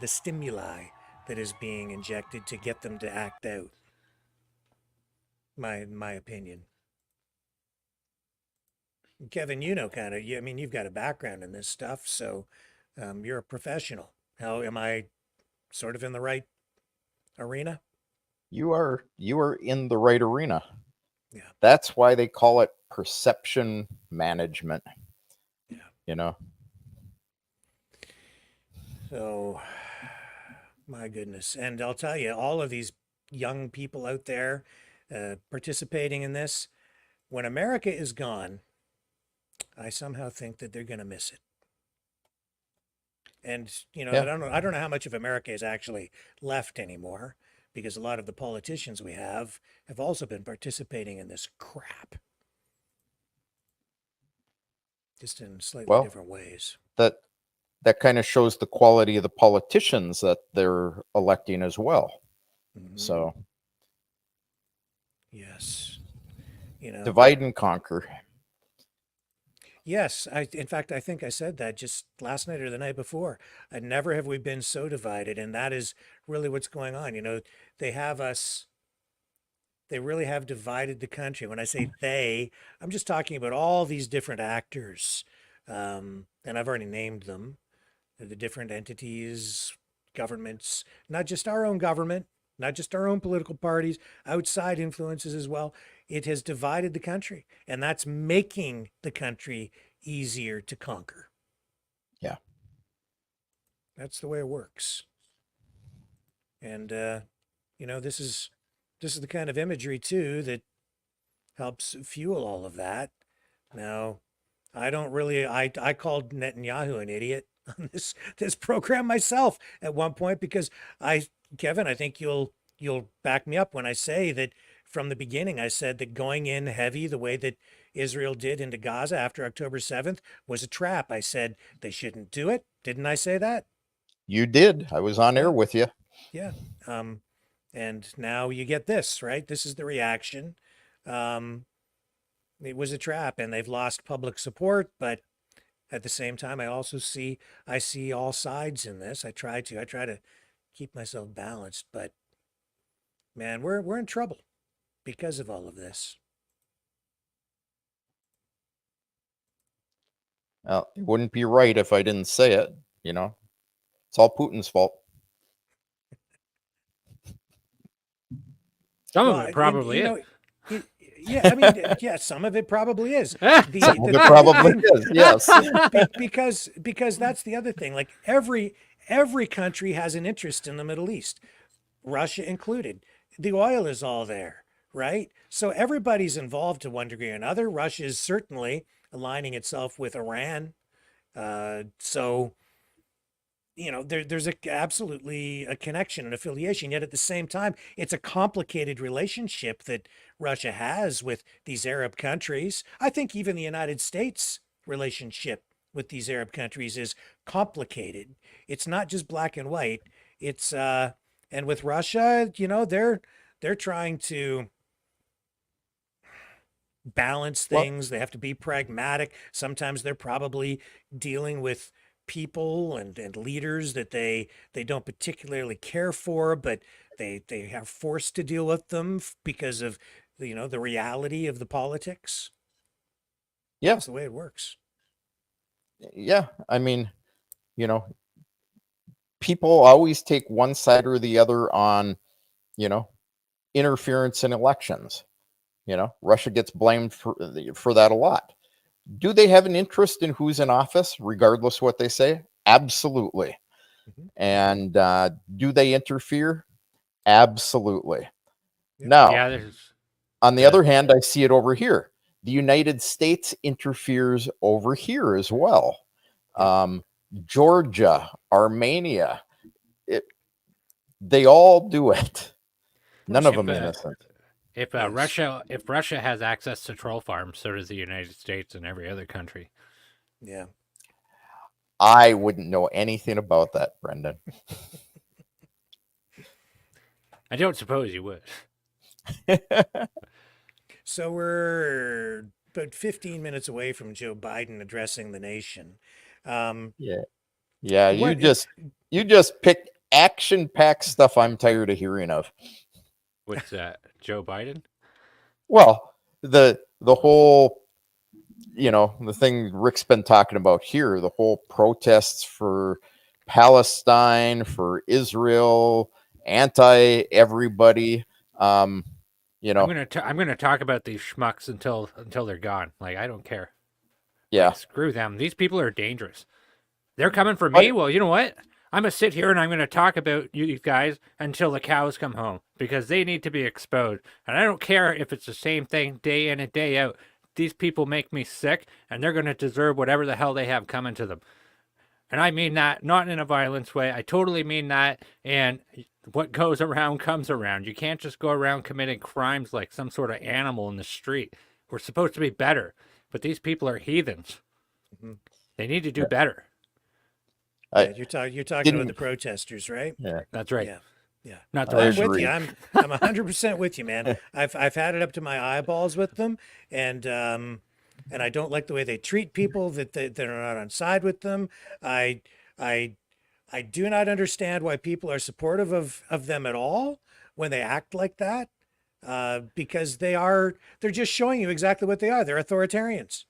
stimuli that is being injected to get them to act out. My opinion. Kevin, you know, kind of, I mean, you've got a background in this stuff, so you're a professional. How am I sort of in the right arena? You are in the right arena. Yeah. That's why they call it perception management. Yeah. You know. So, my goodness. And I'll tell you, all of these young people out there participating in this, when America is gone, I somehow think that they're going to miss it. And, you know, Yeah. I don't know how much of America is actually left anymore, because a lot of the politicians we have also been participating in this crap. Just in slightly different ways. That kind of shows the quality of the politicians that they're electing as well. Mm-hmm. So yes, you know, divide and conquer. Yes, in fact, I think I said that just last night or the night before. Never have we been so divided, and that is really what's going on. You know, they really have divided the country. When I say they, I'm just talking about all these different actors, and I've already named them, the different entities, governments, not just our own government, not just our own political parties, outside influences as well. It has divided the country, and that's making the country easier to conquer. Yeah. That's the way it works. And, you know, this is the kind of imagery, too, that helps fuel all of that. Now, I called Netanyahu an idiot on this program myself at one point, because Kevin, I think you'll back me up when I say that from the beginning, I said that going in heavy the way that Israel did into Gaza after October 7th was a trap. I said they shouldn't do it. Didn't I say that? You did. I was on air with you. Yeah. And now you get this, right? This is the reaction. It was a trap, and they've lost public support, but at the same time, I see all sides in this. I try to keep myself balanced, but man, we're in trouble because of all of this. Well, it wouldn't be right if I didn't say it. You know, it's all Putin's fault. Some of it probably is. Yeah, I mean, yeah, some of it probably is. It probably is, yes. Because that's the other thing. Like every country has an interest in the Middle East, Russia included. The oil is all there, right? So everybody's involved to one degree or another. Russia is certainly aligning itself with Iran. So, you know, there's absolutely a connection and affiliation. Yet at the same time, it's a complicated relationship that Russia has with these Arab countries. I think even the United States relationship with these Arab countries is complicated. It's not just black and white. It's and with Russia, you know, they're trying to balance things. They have to be pragmatic. Sometimes they're probably dealing with people and leaders that they don't particularly care for, but they are forced to deal with them because of the reality of the politics. Yeah. That's the way it works. Yeah. I mean, people always take one side or the other on, interference in elections. Russia gets blamed for that a lot. Do they have an interest in who's in office, regardless what they say? Absolutely. And do they interfere? Absolutely. Now, Yeah, on the other hand, I see it over here. The United States interferes over here as well. Georgia, Armenia, they all do it. None of them innocent. If Russia has access to troll farms, so does the United States and every other country. Yeah. I wouldn't know anything about that, Brendan. I don't suppose you would. So we're about 15 minutes away from Joe Biden addressing the nation. Yeah. You just picked action-packed stuff I'm tired of hearing of. What's that? Joe Biden? Well, the whole, the thing Rick's been talking about here, the whole protests for Palestine, for Israel, anti everybody. I'm gonna talk about these schmucks until they're gone. Like, I don't care. Yeah. Like, screw them. These people are dangerous. They're coming for me. Well, you know what? I'm gonna sit here and I'm gonna talk about you guys until the cows come home, because they need to be exposed. And I don't care if it's the same thing day in and day out. These people make me sick, and they're gonna deserve whatever the hell they have coming to them. And I mean that not in a violence way. I totally mean that. And what goes around comes around. You can't just go around committing crimes like some sort of animal in the street. We're supposed to be better, but these people are heathens. They need to do better. You're talking about the protesters, right? Yeah, that's right. Yeah. Not I'm with you. I'm 100% with you, man. I've had it up to my eyeballs with them, and I don't like the way they treat people that are not on side with them. I do not understand why people are supportive of them at all when they act like that, because they're just showing you exactly what they are. They're authoritarians.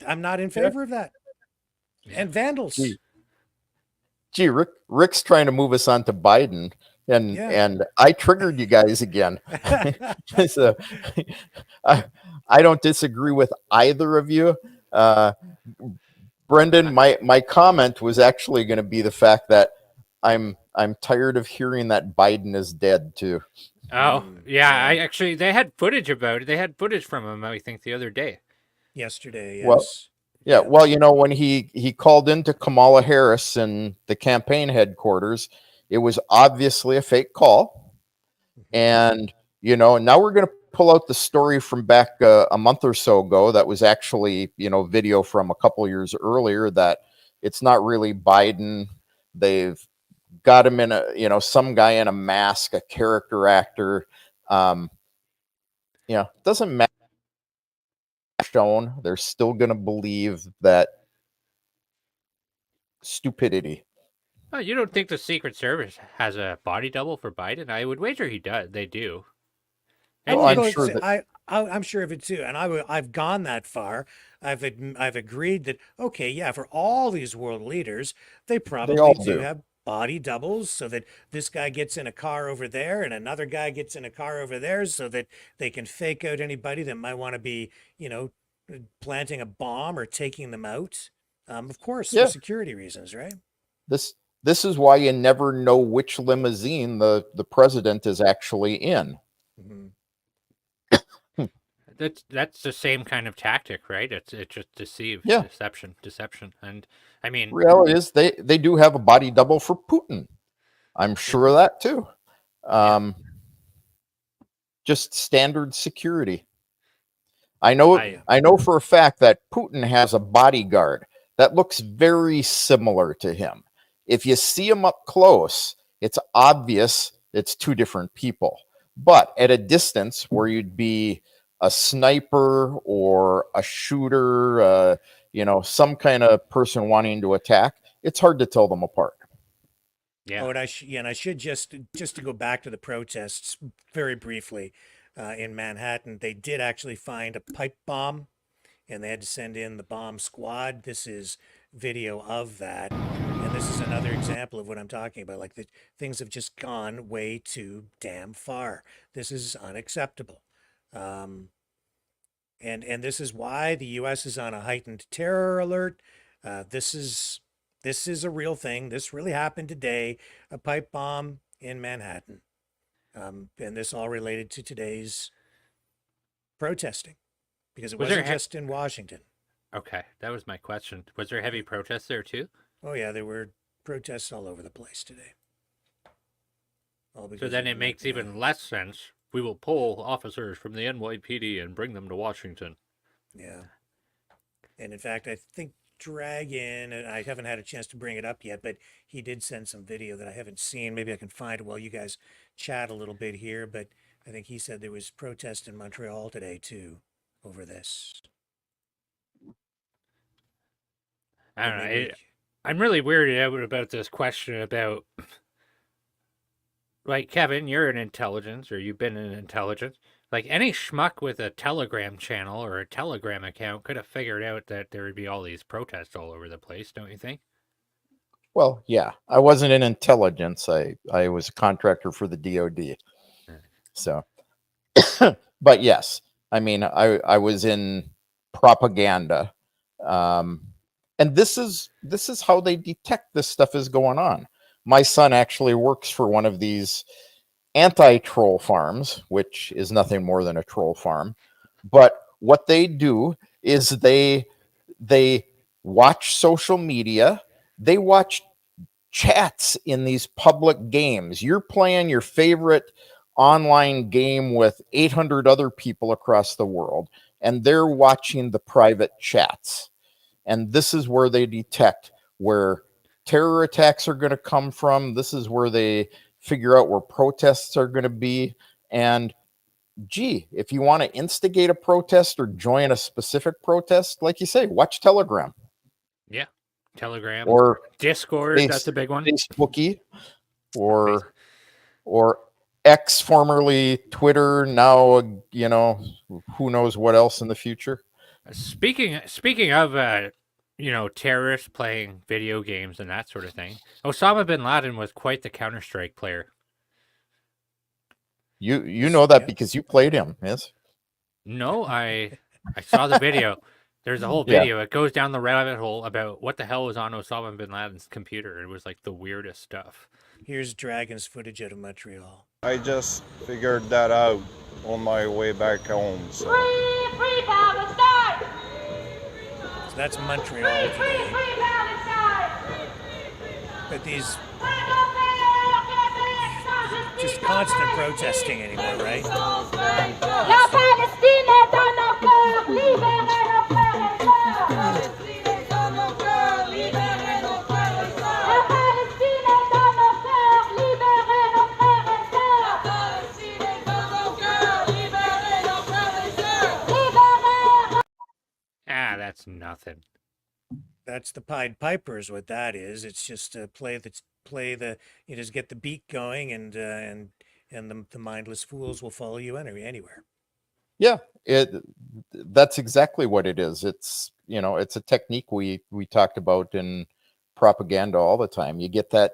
I'm not in favor of that. And vandals. Gee, Rick's trying to move us on to Biden, and I triggered you guys again. So, I don't disagree with either of you. Brendan, my comment was actually going to be the fact that I'm tired of hearing that Biden is dead too. Oh, yeah. They had footage about it. They had footage from him, I think, the other day. Yesterday, yes. Well, yeah, well, when he called into Kamala Harris in the campaign headquarters, it was obviously a fake call. And, now we're going to pull out the story from back a month or so ago that was actually, video from a couple years earlier, that it's not really Biden. They've got him in some guy in a mask, a character actor. Doesn't matter. Shown, they're still going to believe that stupidity. Oh, you don't think the Secret Service has a body double for Biden? I would wager he does. They do. Oh, I'm sure of it too, and I've gone that far. I've agreed that for all these world leaders, they probably do have body doubles, so that this guy gets in a car over there and another guy gets in a car over there, so that they can fake out anybody that might want to be, planting a bomb or taking them out. Of course, for security reasons, right? This is why you never know which limousine the president is actually in. That's the same kind of tactic, right? It's just deception, and I mean, reality is they do have a body double for Putin. I'm sure of that too. Just standard security. I know for a fact that Putin has a bodyguard that looks very similar to him. If you see him up close, it's obvious it's two different people. But at a distance where you'd be a sniper or a shooter, some kind of person wanting to attack, it's hard to tell them apart. Yeah. Oh, and I should just to go back to the protests very briefly. in Manhattan. They did actually find a pipe bomb, and they had to send in the bomb squad. This is video of that. And this is another example of what I'm talking about. Like, the things have just gone way too damn far. This is unacceptable. And this is why the U.S. is on a heightened terror alert. This is a real thing. This really happened today. A pipe bomb in Manhattan. And this all related to today's protesting, because it wasn't just in Washington. Okay, that was my question. Was there heavy protests there too? Oh yeah, there were protests all over the place today. So then it makes even less sense. We will pull officers from the NYPD and bring them to Washington. Yeah. And in fact, I think Dragon, and I haven't had a chance to bring it up yet, but he did send some video that I haven't seen. Maybe I can find it while you guys chat a little bit here, but I think he said there was protest in Montreal today too over this. I don't know. I'm really weirded out about this question about, like, Kevin, you're an intelligence, or you've been in intelligence. Like, any schmuck with a Telegram channel or a Telegram account could have figured out that there would be all these protests all over the place, don't you think? Well, yeah. I wasn't in intelligence. I was a contractor for the DOD. So, but yes, I mean, I was in propaganda. And this is how they detect this stuff is going on. My son actually works for one of these anti-troll farms, which is nothing more than a troll farm. But what they do is they watch social media. They watch chats in these public games. You're playing your favorite online game with 800 other people across the world, and they're watching the private chats. And this is where they detect where terror attacks are going to come from. This is where they figure out where protests are going to be. And gee, if you want to instigate a protest or join a specific protest, like you say, watch Telegram. Yeah. Telegram or Discord, that's a big one. Facebooky or X, formerly Twitter, now, you know, who knows what else in the future. Speaking of terrorists playing video games and that sort of thing, Osama bin Laden was quite the Counter-Strike player. You know that because you played him, yes? No, I saw the video. There's a whole video. It goes down the rabbit hole about what the hell was on Osama bin Laden's computer. It was like the weirdest stuff. Here's Dragon's footage out of Montreal. I just figured that out on my way back home. So. Free Palestine! So that's Montreal today. Free Palestine! But these just constant protesting anymore, right? La Palestine est dans nos cœurs, libérez nos frères et sœurs. La Palestine est dans nos cœurs, libérez nos frères et sœurs. La Palestine est dans nos cœurs, libérez nos frères et sœurs. La Palestine est dans nos cœurs, libérez nos frères et sœurs. Libérez. Ah, that's nothing. That's the Pied Pipers. What that is, it's just play the you just get the beat going, and the mindless fools will follow you anywhere. Yeah, that's exactly what it is. It's, you know, it's a technique we talked about in propaganda all the time. You get that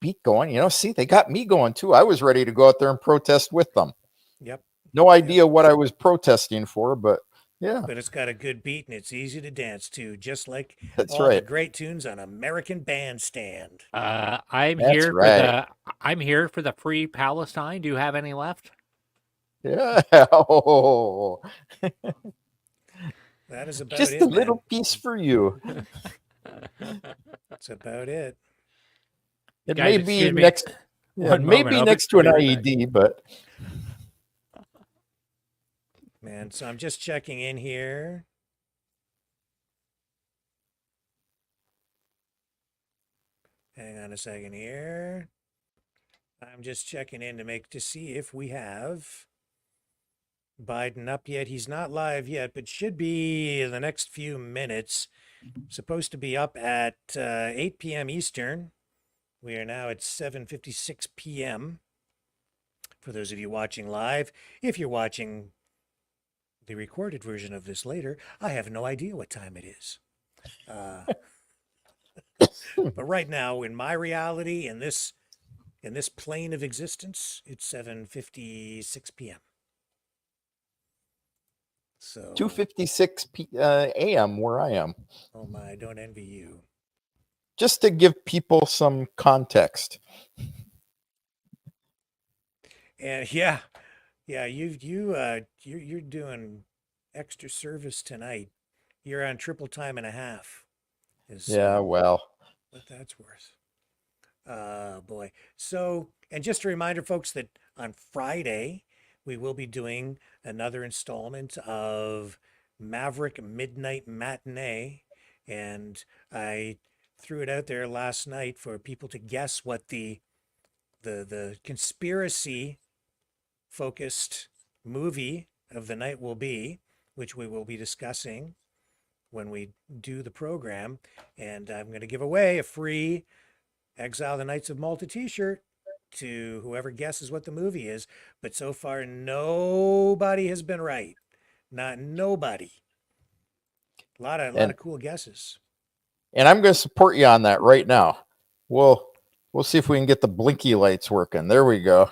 beat going, you know, see, they got me going too. I was ready to go out there and protest with them. Yep. No idea what I was protesting for, but yeah. But it's got a good beat and it's easy to dance to, just like That's all the right. great tunes on American Bandstand. I'm That's here right. I'm here for the Free Palestine. Do you have any left? Yeah. Oh. That is about Just it, a little man. piece for you. That's about it. It Guys, may be excuse me. next. Yeah, One it may moment, be I'll next to an right back. IED, but Man, so I'm just checking in here. Hang on a second here. I'm just checking in to see if we have Biden up yet. He's not live yet, but should be in the next few minutes. Supposed to be up at 8 p.m. Eastern. We are now at 7:56 p.m. for those of you watching live. If you're watching the recorded version of this later, I have no idea what time it is. But right now, in my reality, in this plane of existence, it's 7:56 p.m. So 2:56 a.m. where I am. oh my, don't envy you. Just to give people some context. And yeah, you're doing extra service tonight. You're on triple time and a half. Yeah, well, what that's worth. Boy. So, and just a reminder, folks, that on Friday we will be doing another installment of Maverick Midnight Matinee, and I threw it out there last night for people to guess what the conspiracy focused movie of the night will be, which we will be discussing when we do the program. And I'm going to give away a free Exile the Knights of Malta t-shirt to whoever guesses what the movie is. But so far, nobody has been right. Not nobody. A lot of cool guesses. And I'm going to support you on that right now. We'll see if we can get the blinky lights working. There we go.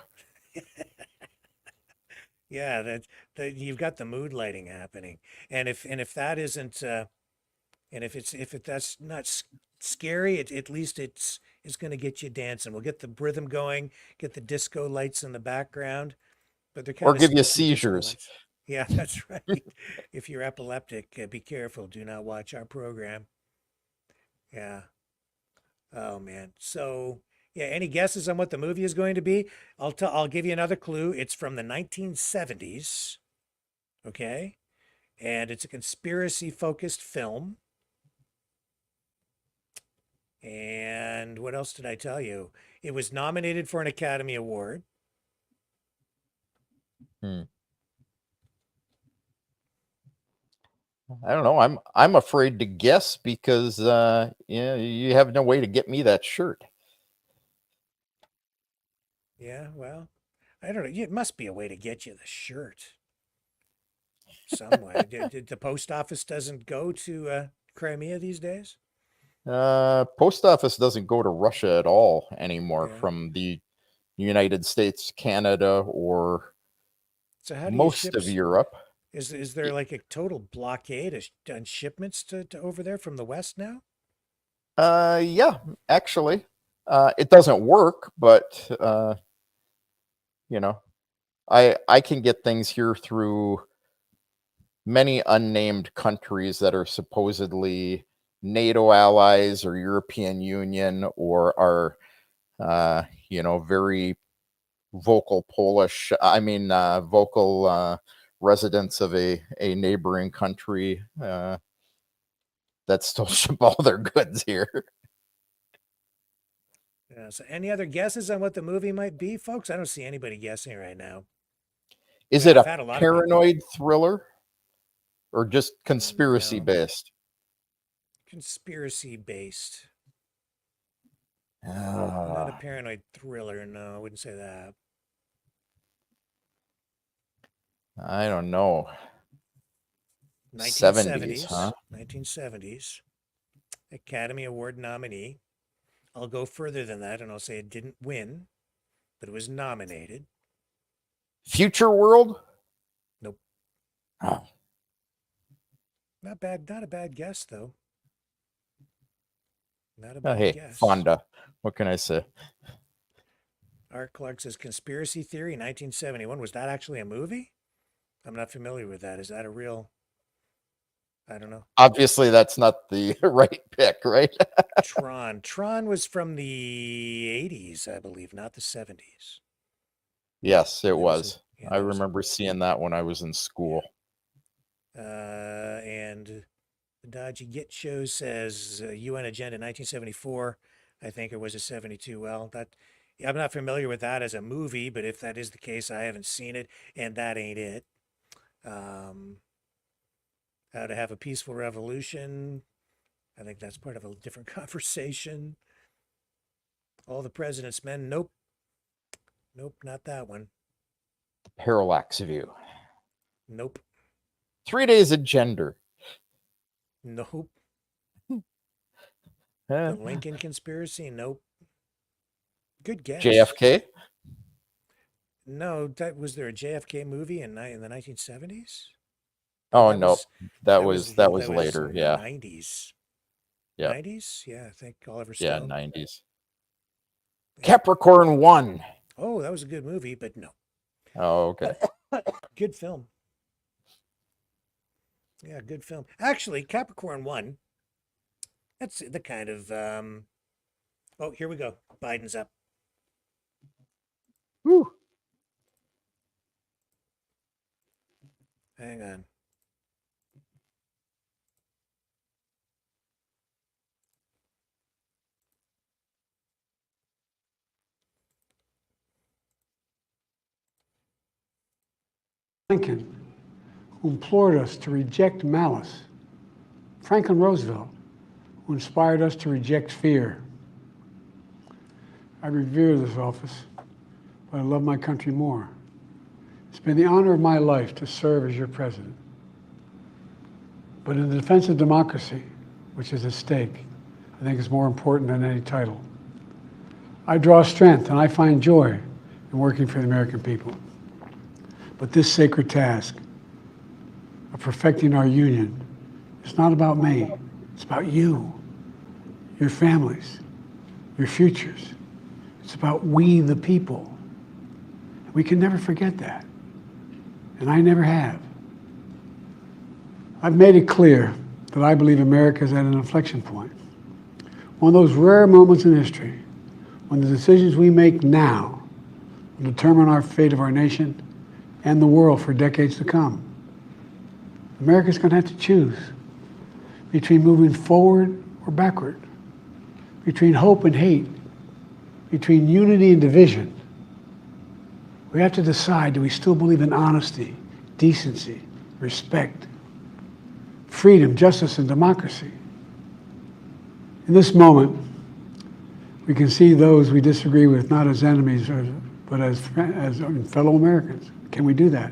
Yeah, that you've got the mood lighting happening, and if that isn't, and if that's not scary, at least it's going to get you dancing. We'll get the rhythm going, get the disco lights in the background, but they're kind Or of give you spooky disco seizures. lights. Yeah, that's right. If you're epileptic, be careful. Do not watch our program. Yeah. Oh man. So yeah, any guesses on what the movie is going to be? I'll give you another clue. It's from the 1970s. Okay? And it's a conspiracy focused film. And what else did I tell you? It was nominated for an Academy Award. I don't know. I'm afraid to guess because you have no way to get me that shirt. Yeah, well, I don't know. It must be a way to get you the shirt. Some way. Did the post office doesn't go to Crimea these days? Post office doesn't go to Russia at all anymore Yeah. from the United States, Canada, or So how do you most ship? of Europe. Is there like a total blockade on shipments to over there from the West now? Yeah, actually, it doesn't work, but I can get things here through many unnamed countries that are supposedly NATO allies or European Union or are very vocal vocal residents of a neighboring country that still ship all their goods here. Yeah, so any other guesses on what the movie might be, folks? I don't see anybody guessing right now. Is Well, it I've a had a lot of people. paranoid thriller or just conspiracy No. based? Conspiracy based. Not a paranoid thriller. No, I wouldn't say that. I don't know. 1970s, huh? 1970s. Academy Award nominee. I'll go further than that and I'll say it didn't win, but it was nominated. Future World? Nope. Oh. Not bad. Not a bad guess, though. Not a bad Hey, guess. Fonda. What can I say? Art Clark says Conspiracy Theory, 1971. Was that actually a movie? I'm not familiar with that. Is that a real? I don't know. Obviously, that's not the right pick, right? Tron. Tron was from the 80s, I believe, not the 70s. Yes, it was. Yeah, I remember seeing that when I was in school. And the Dodgy Git Show says UN Agenda 1974. I think it was a 72. Well, I'm not familiar with that as a movie, but if that is the case, I haven't seen it, and that ain't it. How to Have a Peaceful Revolution. I think that's part of a different conversation. All the President's Men. Nope. Nope, not that one. Parallax View. Nope. 3 Days of Gender. Nope. The Lincoln Conspiracy? Nope. Good guess. JFK? No, was there a JFK movie in the 1970s? Oh that no, was that was later. in Yeah. the 90s. Yeah. 90s? Yeah, I think Oliver Yeah, Stone. 90s. Capricorn 1. Oh, that was a good movie, but no. Oh, okay. Good film. Yeah, good film. Actually, Capricorn 1, that's the kind of oh, here we go. Biden's up. Woo. Hang on. Lincoln, who implored us to reject malice. Franklin Roosevelt, who inspired us to reject fear. I revere this office, but I love my country more. It's been the honor of my life to serve as your president. But in the defense of democracy, which is at stake, I think is more important than any title. I draw strength and I find joy in working for the American people. But this sacred task of perfecting our union is not about me. It's about you, your families, your futures. It's about we, the people. We can never forget that. And I never have. I've made it clear that I believe America is at an inflection point. One of those rare moments in history when the decisions we make now will determine our fate of our nation and the world for decades to come. America's going to have to choose between moving forward or backward, between hope and hate, between unity and division. We have to decide, do we still believe in honesty, decency, respect, freedom, justice, and democracy? In this moment, we can see those we disagree with not as enemies, but as fellow Americans. Can we do that?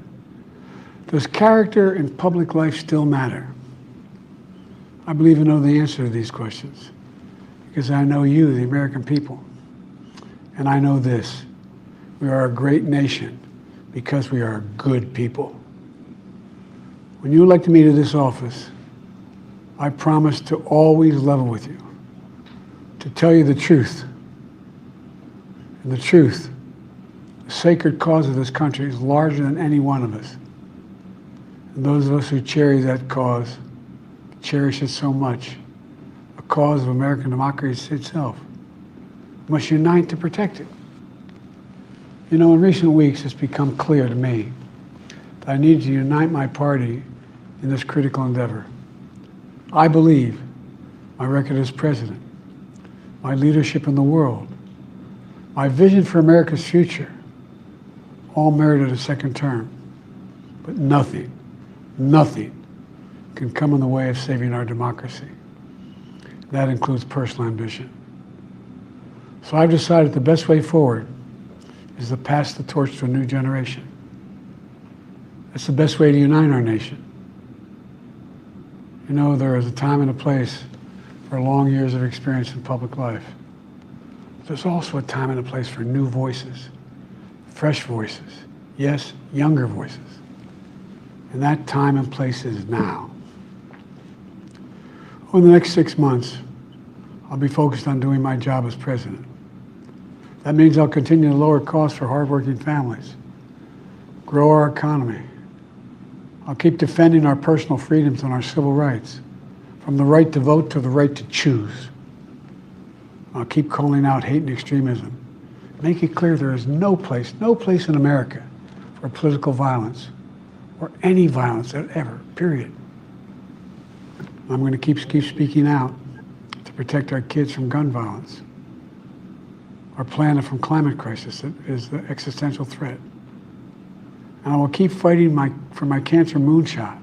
Does character in public life still matter? I believe I know the answer to these questions because I know you, the American people. And I know this, we are a great nation because we are good people. When you elected me to this office, I promised to always level with you, to tell you the truth. And the truth, the sacred cause of this country is larger than any one of us. And those of us who cherish that cause, cherish it so much, a cause of American democracy itself, must unite to protect it. You know, in recent weeks, it's become clear to me that I need to unite my party in this critical endeavor. I believe my record as president, my leadership in the world, my vision for America's future, all merited a second term. But nothing can come in the way of saving our democracy. That includes personal ambition. So I've decided the best way forward is to pass the torch to a new generation. That's the best way to unite our nation. You know, there is a time and a place for long years of experience in public life. There's also a time and a place for new voices, fresh voices, yes, younger voices. And that time and place is now. Over the next 6 months, I'll be focused on doing my job as president. That means I'll continue to lower costs for hardworking families, grow our economy. I'll keep defending our personal freedoms and our civil rights, from the right to vote to the right to choose. I'll keep calling out hate and extremism. Make it clear there is no place in America for political violence or any violence ever, period. I'm going to keep speaking out to protect our kids from gun violence, our planet from climate crisis that is the existential threat. And I will keep fighting for my cancer moonshot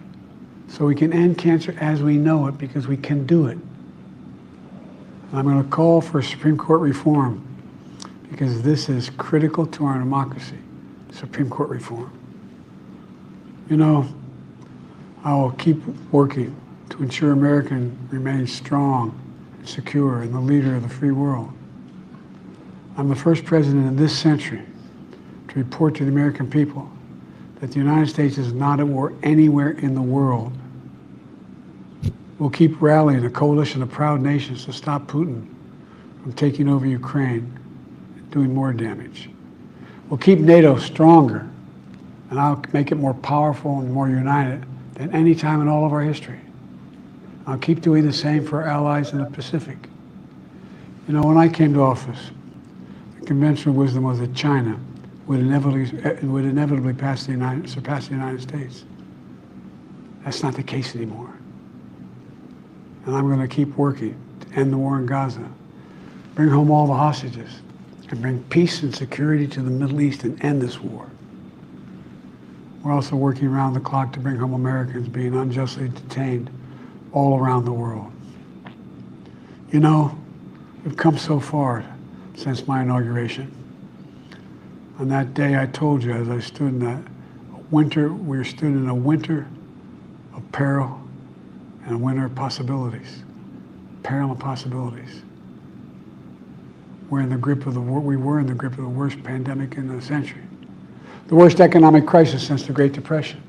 so we can end cancer as we know it, because we can do it. And I'm going to call for Supreme Court reform because this is critical to our democracy, Supreme Court reform. You know, I will keep working to ensure America remains strong and secure and the leader of the free world. I'm the first president in this century to report to the American people that the United States is not at war anywhere in the world. We'll keep rallying a coalition of proud nations to stop Putin from taking over Ukraine and doing more damage. We'll keep NATO stronger, and I'll make it more powerful and more united than any time in all of our history. I'll keep doing the same for our allies in the Pacific. You know, when I came to office, the conventional wisdom was that China would inevitably surpass the United States. That's not the case anymore. And I'm going to keep working to end the war in Gaza, bring home all the hostages, and bring peace and security to the Middle East and end this war. We're also working around the clock to bring home Americans being unjustly detained all around the world. You know, we've come so far since my inauguration. On that day, I told you, as I stood in that winter, we stood in a winter of peril and a winter of possibilities. Peril and possibilities. We were in the grip of the worst pandemic in the century. The worst economic crisis since the Great Depression.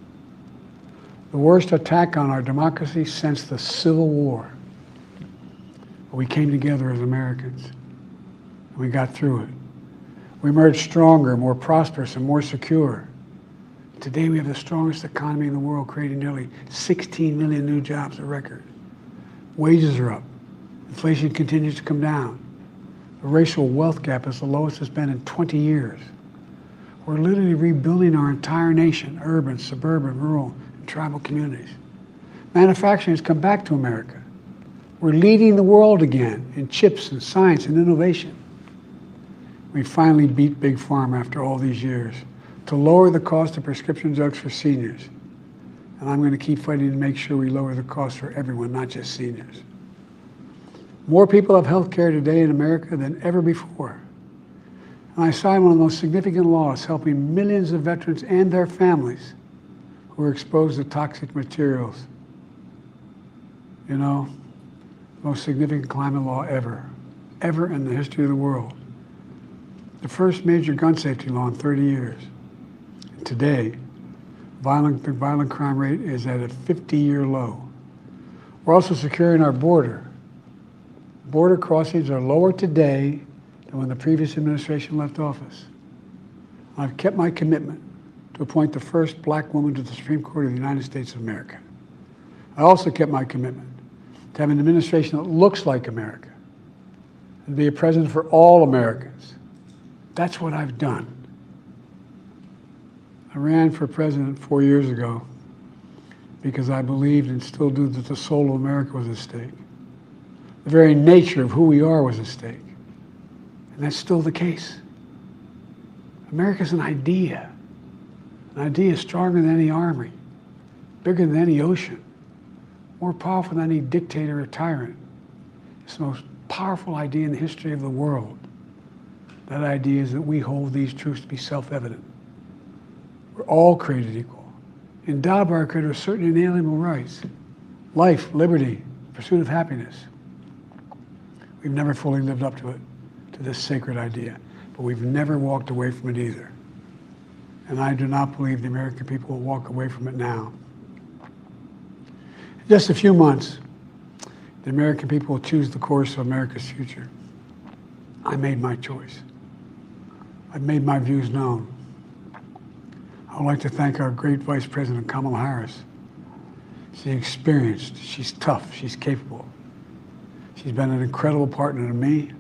The worst attack on our democracy since the Civil War. But we came together as Americans, and we got through it. We emerged stronger, more prosperous, and more secure. Today we have the strongest economy in the world, creating nearly 16 million new jobs, a record. Wages are up. Inflation continues to come down. The racial wealth gap is the lowest it's been in 20 years. We're literally rebuilding our entire nation, urban, suburban, rural, and tribal communities. Manufacturing has come back to America. We're leading the world again in chips and science and innovation. We finally beat Big Pharma after all these years to lower the cost of prescription drugs for seniors. And I'm going to keep fighting to make sure we lower the cost for everyone, not just seniors. More people have health care today in America than ever before. And I signed one of the most significant laws helping millions of veterans and their families who are exposed to toxic materials. You know, the most significant climate law ever in the history of the world. The first major gun safety law in 30 years. And today, the violent crime rate is at a 50-year low. We're also securing our border. Border crossings are lower today than when the previous administration left office. I've kept my commitment to appoint the first black woman to the Supreme Court of the United States of America. I also kept my commitment to have an administration that looks like America and be a president for all Americans. That's what I've done. I ran for president 4 years ago because I believed and still do that the soul of America was at stake. The very nature of who we are was at stake. And that's still the case. America's an idea. An idea stronger than any army, bigger than any ocean, more powerful than any dictator or tyrant. It's the most powerful idea in the history of the world. That idea is that we hold these truths to be self-evident. We're all created equal, endowed by our Creator with certain inalienable rights: life, liberty, pursuit of happiness. We've never fully lived up to it, to this sacred idea, but we've never walked away from it either. And I do not believe the American people will walk away from it now. In just a few months, the American people will choose the course of America's future. I made my choice. I've made my views known. I would like to thank our great Vice President Kamala Harris. She's experienced, she's tough, she's capable. She's been an incredible partner to me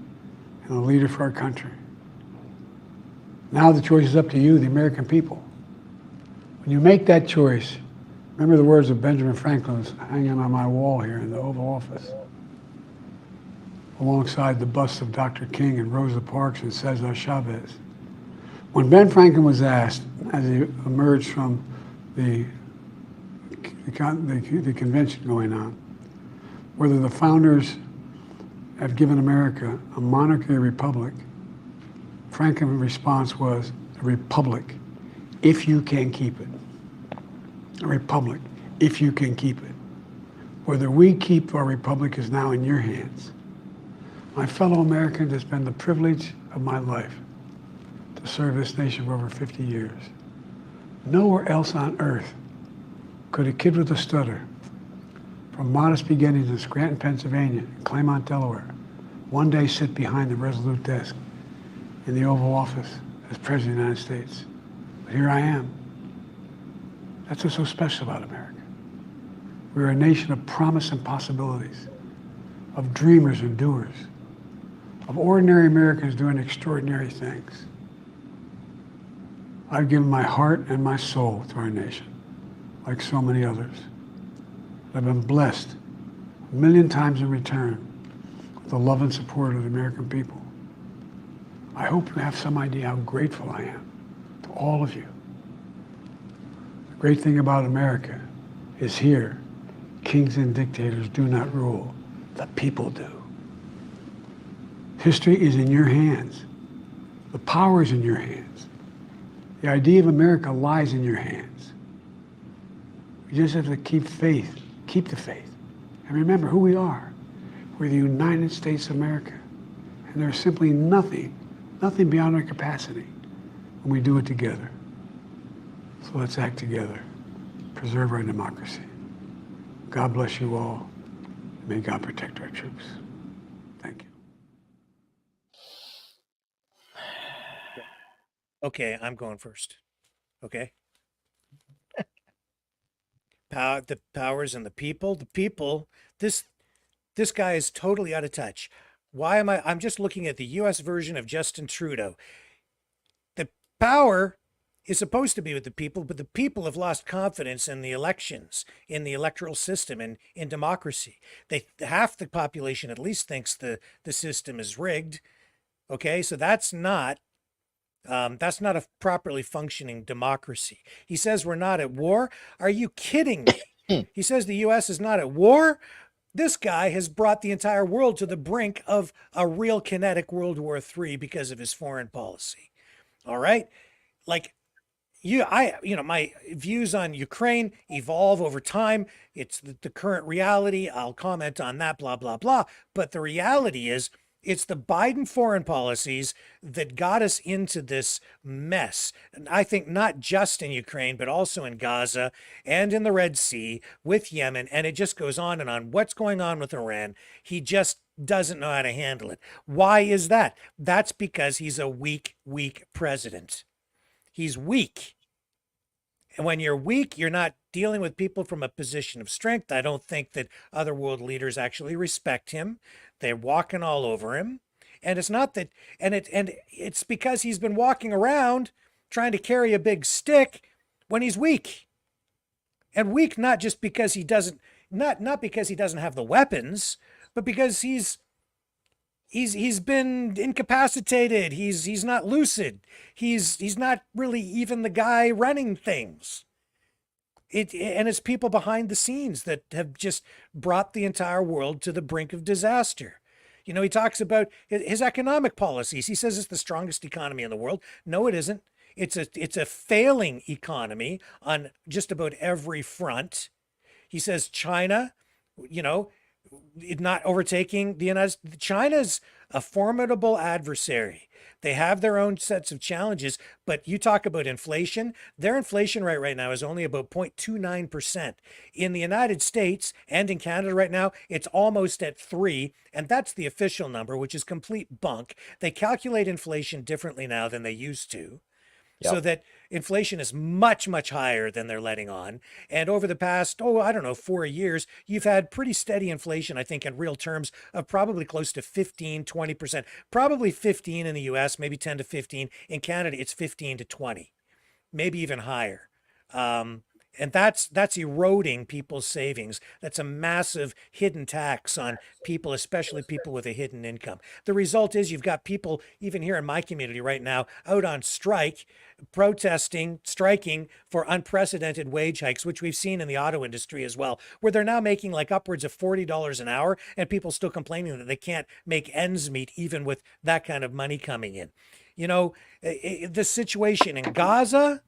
and a leader for our country. Now the choice is up to you, the American people. When you make that choice, remember the words of Benjamin Franklin hanging on my wall here in the Oval Office, alongside the busts of Dr. King and Rosa Parks and Cesar Chavez. When Ben Franklin was asked, as he emerged from the convention going on, whether the founders have given America a monarchy or republic, Franklin's response was, a republic, if you can keep it. a republic, if you can keep it. Whether we keep our republic is now in your hands. My fellow Americans, it's been the privilege of my life to serve this nation for over 50 years. Nowhere else on earth could a kid with a stutter, from modest beginnings in Scranton, Pennsylvania, and Claremont, Delaware, one day sit behind the resolute desk in the Oval Office as President of the United States. But here I am. That's what's so special about America. We're a nation of promise and possibilities, of dreamers and doers, of ordinary Americans doing extraordinary things. I've given my heart and my soul to our nation, like so many others. I've been blessed a million times in return with the love and support of the American people. I hope you have some idea how grateful I am to all of you. The great thing about America is here, kings and dictators do not rule, the people do. History is in your hands. The power is in your hands. The idea of America lies in your hands. We just have to keep faith, keep the faith, and remember who we are. We're the United States of America, and there's simply nothing beyond our capacity when we do it together. So let's act together, preserve our democracy. God bless you all. May God protect our troops. Thank you. Okay, I'm going first. Okay. The powers and the people. The people. This guy is totally out of touch. Why am I'm just looking at the U.S. version of Justin Trudeau. The power is supposed to be with the people, but the people have lost confidence in the elections, in the electoral system, and in democracy. Half the population at least thinks the system is rigged. Okay, so that's not a properly functioning democracy. He says we're not at war. Are you kidding me? He says the U.S. is not at war. This guy has brought the entire world to the brink of a real kinetic World War III because of his foreign policy. All right? Like, my views on Ukraine evolve over time. It's the current reality. I'll comment on that, blah, blah, blah. But the reality is, it's the Biden foreign policies that got us into this mess. And I think not just in Ukraine, but also in Gaza and in the Red Sea with Yemen. And it just goes on and on. What's going on with Iran? He just doesn't know how to handle it. Why is that? That's because he's a weak president. He's weak. And when you're weak, you're not dealing with people from a position of strength. I don't think that other world leaders actually respect him. They're walking all over him. And it's not that, and it's because he's been walking around trying to carry a big stick when he's weak. And weak not just because he doesn't, not because he doesn't have the weapons, but because he's been incapacitated. He's not lucid. He's not really even the guy running things. And it's people behind the scenes that have just brought the entire world to the brink of disaster. You know, he talks about his economic policies. He says it's the strongest economy in the world. No, it isn't. It's a failing economy on just about every front. He says China, not overtaking the United States. China's a formidable adversary. They have their own sets of challenges, but you talk about inflation. Their inflation rate right now is only about 0.29%. In the United States and in Canada right now, it's almost at 3%, and that's the official number, which is complete bunk. They calculate inflation differently now than they used to. So that inflation is much, much higher than they're letting on. And over the past, 4 years, you've had pretty steady inflation, I think, in real terms of probably close to 15, 20%, probably 15 in the US, maybe 10 to 15. In Canada, it's 15 to 20, maybe even higher. And that's eroding people's savings. That's a massive hidden tax on people, especially people with a hidden income. The result is you've got people, even here in my community right now, out on strike, protesting, striking for unprecedented wage hikes, which we've seen in the auto industry as well, where they're now making like upwards of $40 an hour, and people still complaining that they can't make ends meet even with that kind of money coming in. You know, the situation in Gaza,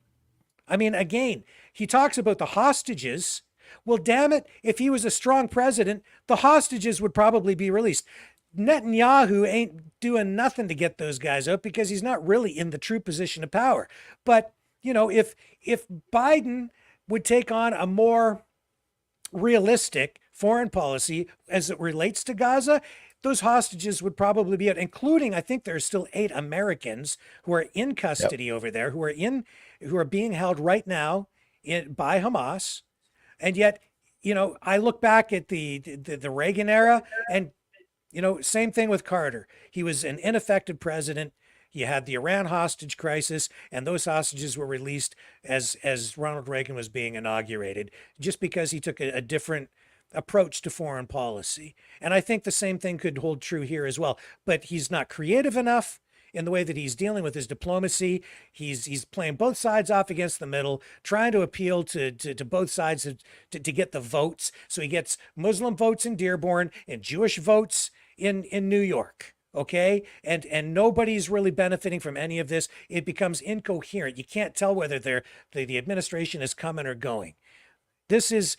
I mean, again, he talks about the hostages. Well, damn it, if he was a strong president, the hostages would probably be released. Netanyahu ain't doing nothing to get those guys out because he's not really in the true position of power. But, if Biden would take on a more realistic foreign policy as it relates to Gaza, those hostages would probably be out, including, I think there are still 8 Americans who are in custody over there, who are being held right now by Hamas. And yet, I look back at the Reagan era, and same thing with Carter. He was an ineffective president. You had the Iran hostage crisis, and those hostages were released as Ronald Reagan was being inaugurated, just because he took a different approach to foreign policy. And I think the same thing could hold true here as well. But he's not creative enough in the way that he's dealing with his diplomacy. He's playing both sides off against the middle, trying to appeal to both sides to get the votes. So he gets Muslim votes in Dearborn and Jewish votes in New York. Okay. And nobody's really benefiting from any of this. It becomes incoherent. You can't tell whether the administration is coming or going. This is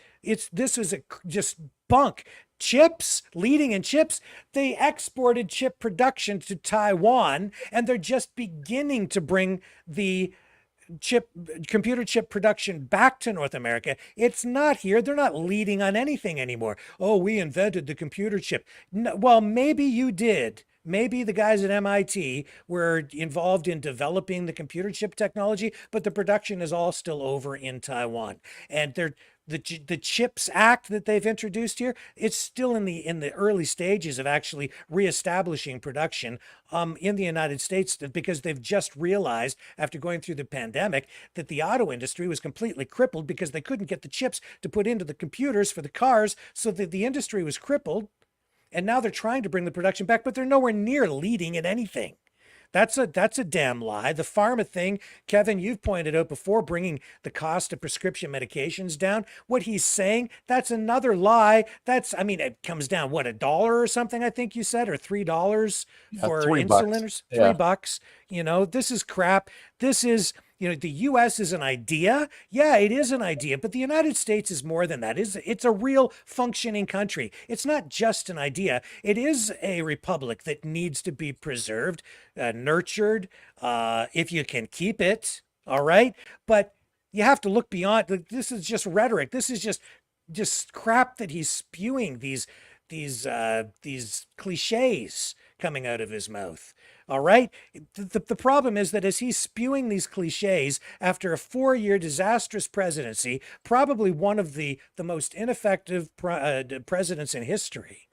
just bunk. Chips, leading in chips, they exported chip production to Taiwan, and they're just beginning to bring the computer chip production back to North America. It's not here. They're not leading on anything anymore. Oh, we invented the computer chip. No, well, maybe you did. Maybe the guys at MIT were involved in developing the computer chip technology, but the production is all still over in Taiwan. And the CHIPS Act that they've introduced here, it's still in the early stages of actually reestablishing production in the United States, because they've just realized, after going through the pandemic, that the auto industry was completely crippled because they couldn't get the chips to put into the computers for the cars, so that the industry was crippled. And now they're trying to bring the production back, but they're nowhere near leading in anything. That's a damn lie. The pharma thing, Kevin, you've pointed out before, bringing the cost of prescription medications down. What he's saying, that's another lie. It comes down, what, $1 or something, I think you said, or $3 for insulin, or $3. This is crap. This is, the U.S. is an idea. Yeah, it is an idea, but the United States is more than that. It's a real functioning country. It's not just an idea. It is a republic that needs to be preserved, nurtured, if you can keep it, all right? But you have to look beyond. This is just rhetoric. This is just crap that he's spewing, these cliches coming out of his mouth. All right. The problem is that as he's spewing these cliches after a 4-year disastrous presidency, probably one of the most ineffective presidents in history,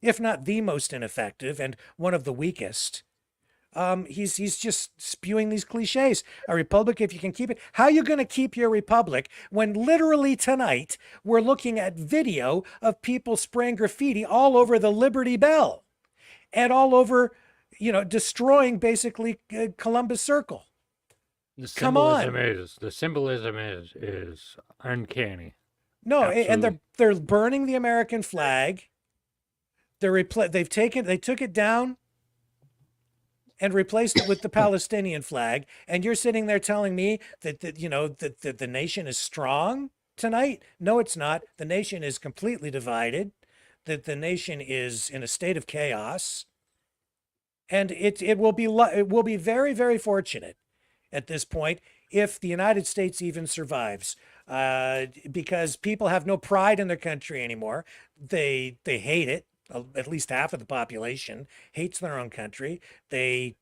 if not the most ineffective and one of the weakest, he's just spewing these cliches. A republic, if you can keep it. How are you going to keep your republic when literally tonight we're looking at video of people spraying graffiti all over the Liberty Bell and all over, destroying basically Columbus Circle? The symbolism is uncanny. No, Absolutely. and they're burning the American flag. They took it down and replaced it with the Palestinian flag. And you're sitting there telling me that the nation is strong tonight? No, it's not. The nation is completely divided. That the nation is in a state of chaos. And it will be very, very fortunate at this point if the United States even survives, because people have no pride in their country anymore. They hate it. At least half of the population hates their own country. It's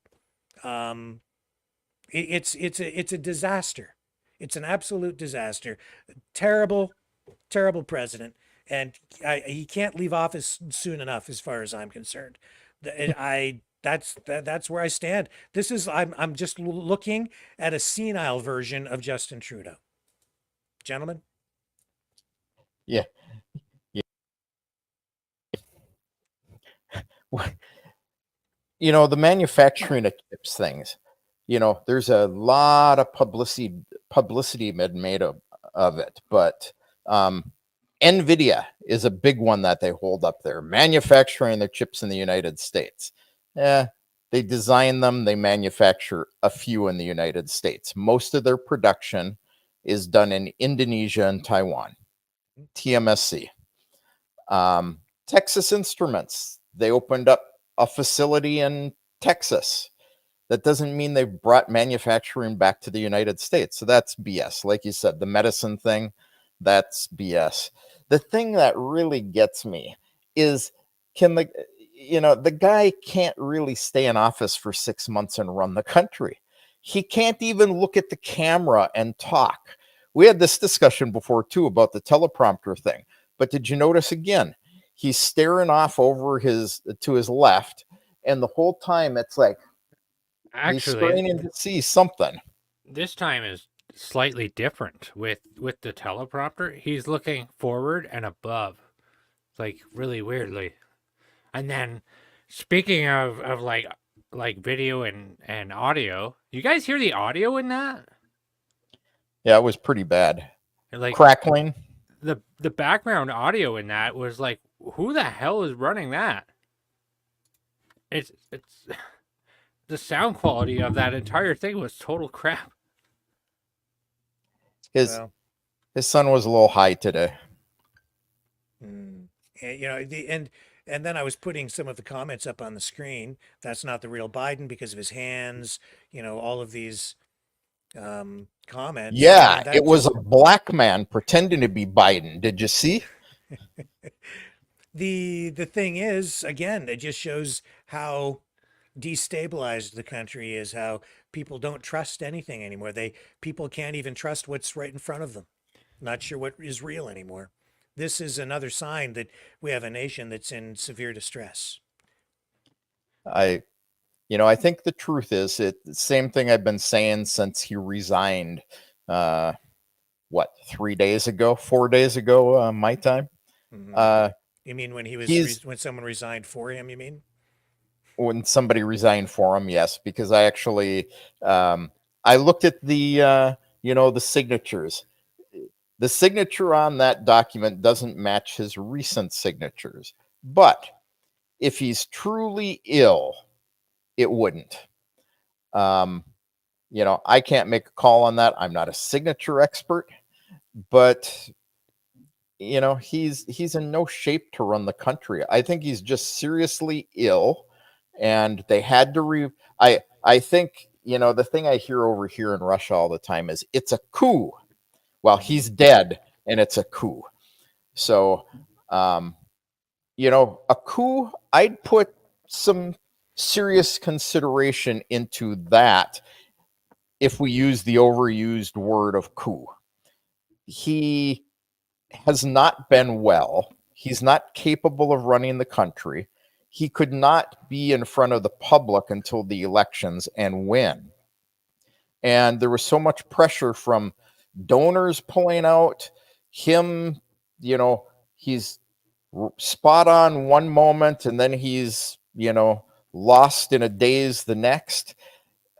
a disaster. It's an absolute disaster. Terrible, terrible president, and he can't leave office soon enough, as far as I'm concerned. That's where I stand. I'm just looking at a senile version of Justin Trudeau. Gentlemen? Yeah. The manufacturing of chips things, there's a lot of publicity been made of it, but NVIDIA is a big one that they hold up there, manufacturing their chips in the United States. They design them, they manufacture a few in the United States. Most of their production is done in Indonesia and Taiwan. TMSC. Texas Instruments, they opened up a facility in Texas. That doesn't mean they've brought manufacturing back to the United States. So that's BS. Like you said, the medicine thing, that's BS. The thing that really gets me is the guy can't really stay in office for 6 months and run the country. He can't even look at the camera and talk. We had this discussion before too about the teleprompter thing. But did you notice again? He's staring off over to his left, and the whole time it's like he's straining to see something. This time is slightly different with the teleprompter. He's looking forward and above, like really weirdly. And then, speaking of like video and audio, you guys hear the audio in that? Yeah, it was pretty bad. Like crackling. The background audio in that was like, who the hell is running that? It's the sound quality of that entire thing was total crap. His son was a little high today. And, and then I was putting some of the comments up on the screen. That's not the real Biden because of his hands. All of these comments. Yeah, it was a black man pretending to be Biden. Did you see? The thing is, again, it just shows how destabilized the country is, how people don't trust anything anymore. People can't even trust what's right in front of them. Not sure what is real anymore. This is another sign that we have a nation that's in severe distress. I think the truth is the same thing I've been saying since he resigned. 4 days ago, my time. You mean when when someone resigned for him? You mean when somebody resigned for him? Yes, because I actually I looked at the the signatures. The signature on that document doesn't match his recent signatures, but if he's truly ill, it wouldn't. I can't make a call on that. I'm not a signature expert, but he's in no shape to run the country. I think he's just seriously ill, and they had to I think the thing I hear over here in Russia all the time is it's a coup. Well, he's dead, and it's a coup. So, a coup, I'd put some serious consideration into that if we use the overused word of coup. He has not been well. He's not capable of running the country. He could not be in front of the public until the elections and win. And there was so much pressure from donors pulling out him. He's spot on one moment, and then he's lost in a daze the next.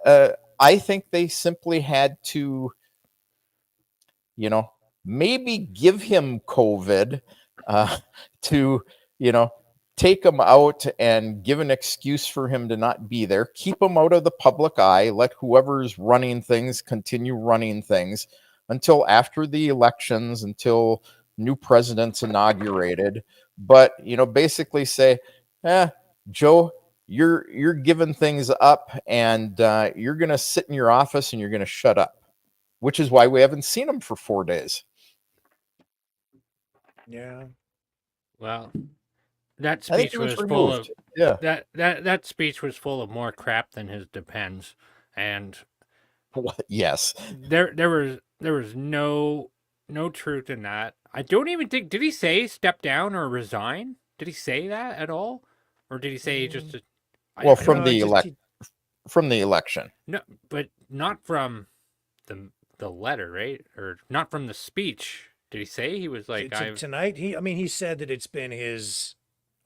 I think they simply had to maybe give him COVID to take him out and give an excuse for him to not be there, keep him out of the public eye, let whoever's running things continue running things until after the elections, until new president's inaugurated. But basically say, Joe, you're giving things up, and you're going to sit in your office and you're going to shut up, which is why we haven't seen him for 4 days. Yeah. Well, that speech was full of that speech was full of more crap than his depends, and yes, there was no truth in that. I don't even think, did he say step down or resign? Did he say that at all, or did he say just from the election? No, but not from the letter, right? Or not from the speech. Did he say he was like tonight? He said that it's been his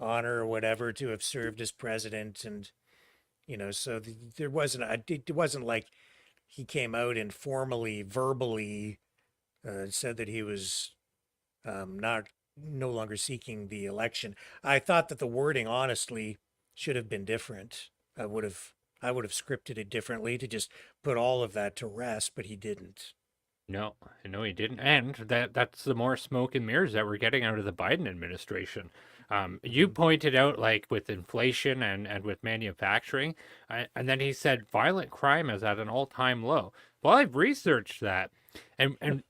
honor or whatever to have served as president, and so there wasn't it wasn't like he came out and formally verbally said that he was no longer seeking the election. I thought that the wording honestly should have been different. I would have scripted it differently to just put all of that to rest, but he didn't. No, he didn't. And that's the more smoke and mirrors that we're getting out of the Biden administration. You pointed out, like, with inflation and with manufacturing, and then he said violent crime is at an all-time low. Well, I've researched that, and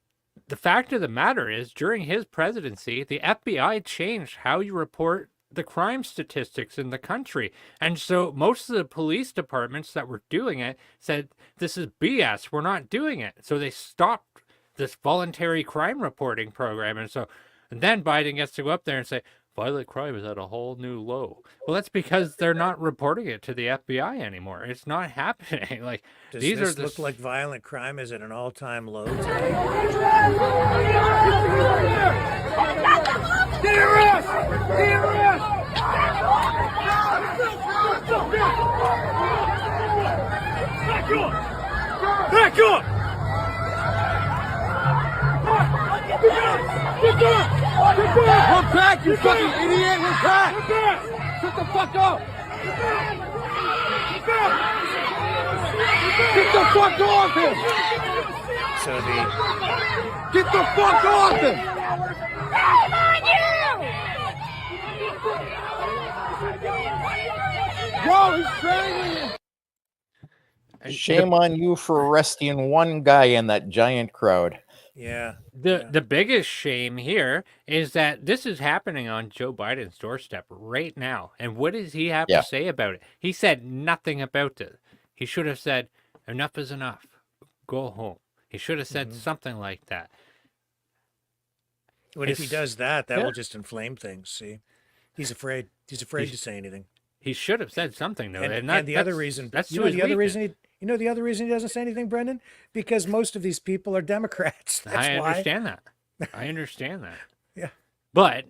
the fact of the matter is, during his presidency, the FBI changed how you report the crime statistics in the country. And so most of the police departments that were doing it said, this is BS, we're not doing it. So they stopped this voluntary crime reporting program. And then Biden gets to go up there and say, violent crime is at a whole new low. Well, that's because they're not reporting it to the FBI anymore. It's not happening. Like, Does these this are look like violent crime is at an all-time low today? Terrorists! Terrorists! Back up! Back up! We're back, you fucking idiot! We're back! Shut the fuck up! Get the fuck off him! Get the fuck off him! Shame on you! Bro, he's strangling you! Shame on you for arresting one guy in that giant crowd. Yeah. The biggest shame here is that this is happening on Joe Biden's doorstep right now. And what does he have to say about it? He said nothing about it. He should have said, enough is enough. Go home. He should have said something like that. But if he does that, that will just inflame things, see? He's afraid. He's afraid to say anything. He should have said something, though. And the other reason, that's you know the other reason he doesn't say anything, Brendan? Because most of these people are Democrats. That's I why. understand that. I understand that. Yeah. But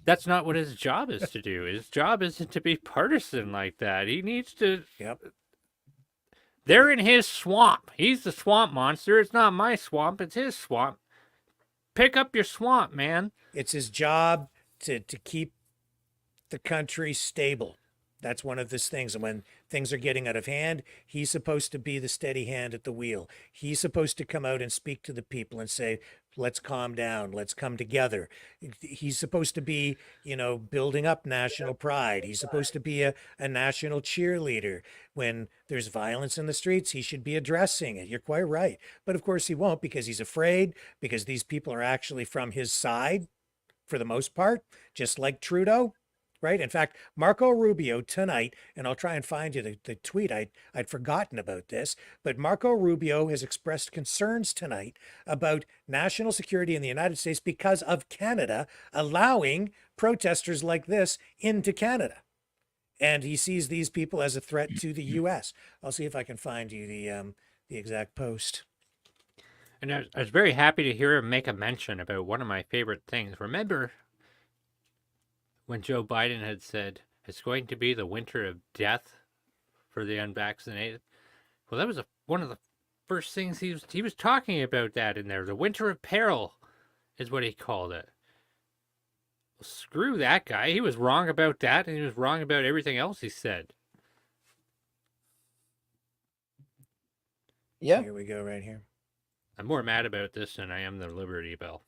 that's not what his job is to do. His job isn't to be partisan like that. He needs to... Yep. They're in his swamp. He's the swamp monster. It's not my swamp. It's his swamp. Pick up your swamp, man. It's his job to keep the country stable. That's one of his things. And when things are getting out of hand, he's supposed to be the steady hand at the wheel. He's supposed to come out and speak to the people and say, let's calm down. Let's come together. He's supposed to be, building up national pride. He's supposed to be a national cheerleader. When there's violence in the streets, he should be addressing it. You're quite right. But of course he won't, because he's afraid, because these people are actually from his side for the most part, just like Trudeau. Right. In fact, Marco Rubio tonight, and I'll try and find you the tweet. I'd forgotten about this, but Marco Rubio has expressed concerns tonight about national security in the United States because of Canada allowing protesters like this into Canada. And he sees these people as a threat to the U.S. I'll see if I can find you the exact post. And I was very happy to hear him make a mention about one of my favorite things. Remember when Joe Biden had said it's going to be the winter of death for the unvaccinated? Well, that was one of the first things he was talking about that in there. The winter of peril is what he called it. Well, screw that guy. He was wrong about that, and he was wrong about everything else he said. Yeah. Here we go right here. I'm more mad about this than I am the Liberty Bell.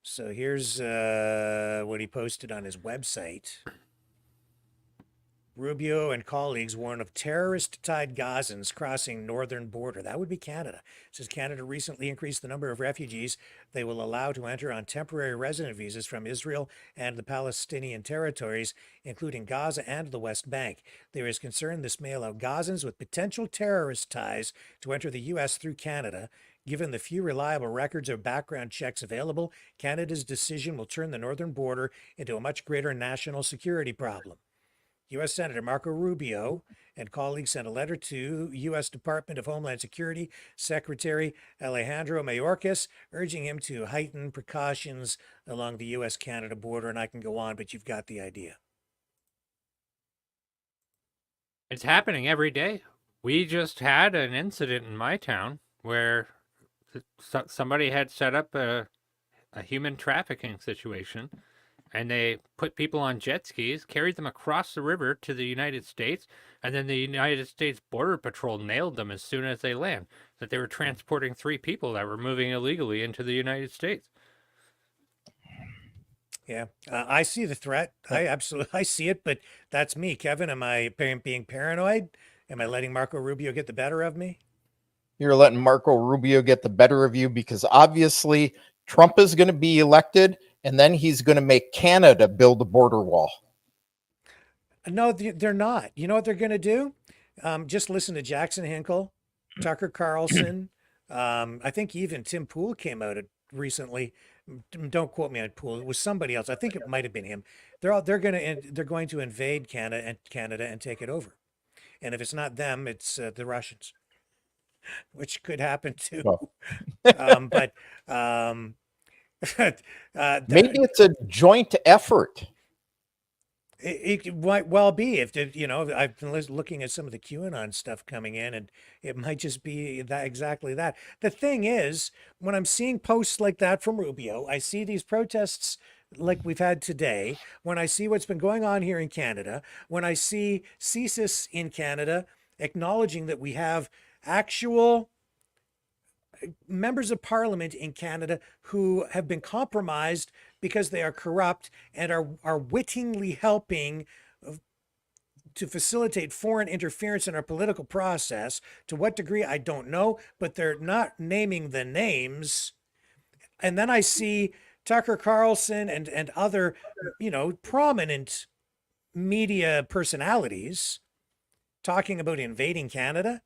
So here's what he posted on his website. Rubio and colleagues warn of terrorist-tied Gazans crossing northern border. That would be Canada. It says Canada recently increased the number of refugees they will allow to enter on temporary resident visas from Israel and the Palestinian territories, including Gaza and the West Bank. There is concern this may allow Gazans with potential terrorist ties to enter the U.S. through Canada. Given the few reliable records or background checks available, Canada's decision will turn the northern border into a much greater national security problem. U.S. Senator Marco Rubio and colleagues sent a letter to U.S. Department of Homeland Security Secretary Alejandro Mayorkas, urging him to heighten precautions along the U.S.-Canada border. And I can go on, but you've got the idea. It's happening every day. We just had an incident in my town where somebody had set up a human trafficking situation, and they put people on jet skis, carried them across the river to the United States, and then the United States Border Patrol nailed them as soon as they land. That they were transporting 3 people that were moving illegally into the United States. Yeah, I see the threat. I see it, but that's me, Kevin. Am I being paranoid? Am I letting Marco Rubio get the better of me? You're letting Marco Rubio get the better of you because obviously Trump is going to be elected and then he's going to make Canada build a border wall. No, they're not. You know what they're going to do? Just listen to Jackson Hinkle, Tucker Carlson. I think even Tim Pool came out recently. Don't quote me on Pool. It was somebody else. I think it might have been him. They're going to invade Canada and take it over. And if it's not them, it's the Russians, which could happen too. Well. But maybe it's a joint effort. It might well be if I've been looking at some of the QAnon stuff coming in, and it might just be that exactly that. The thing is, when I'm seeing posts like that from Rubio, I see these protests like we've had today. When I see what's been going on here in Canada, when I see CSIS in Canada acknowledging that we have actual members of parliament in Canada who have been compromised because they are corrupt and are wittingly helping to facilitate foreign interference in our political process. To what degree, I don't know, but they're not naming the names. And then I see Tucker Carlson and other, prominent media personalities talking about invading Canada.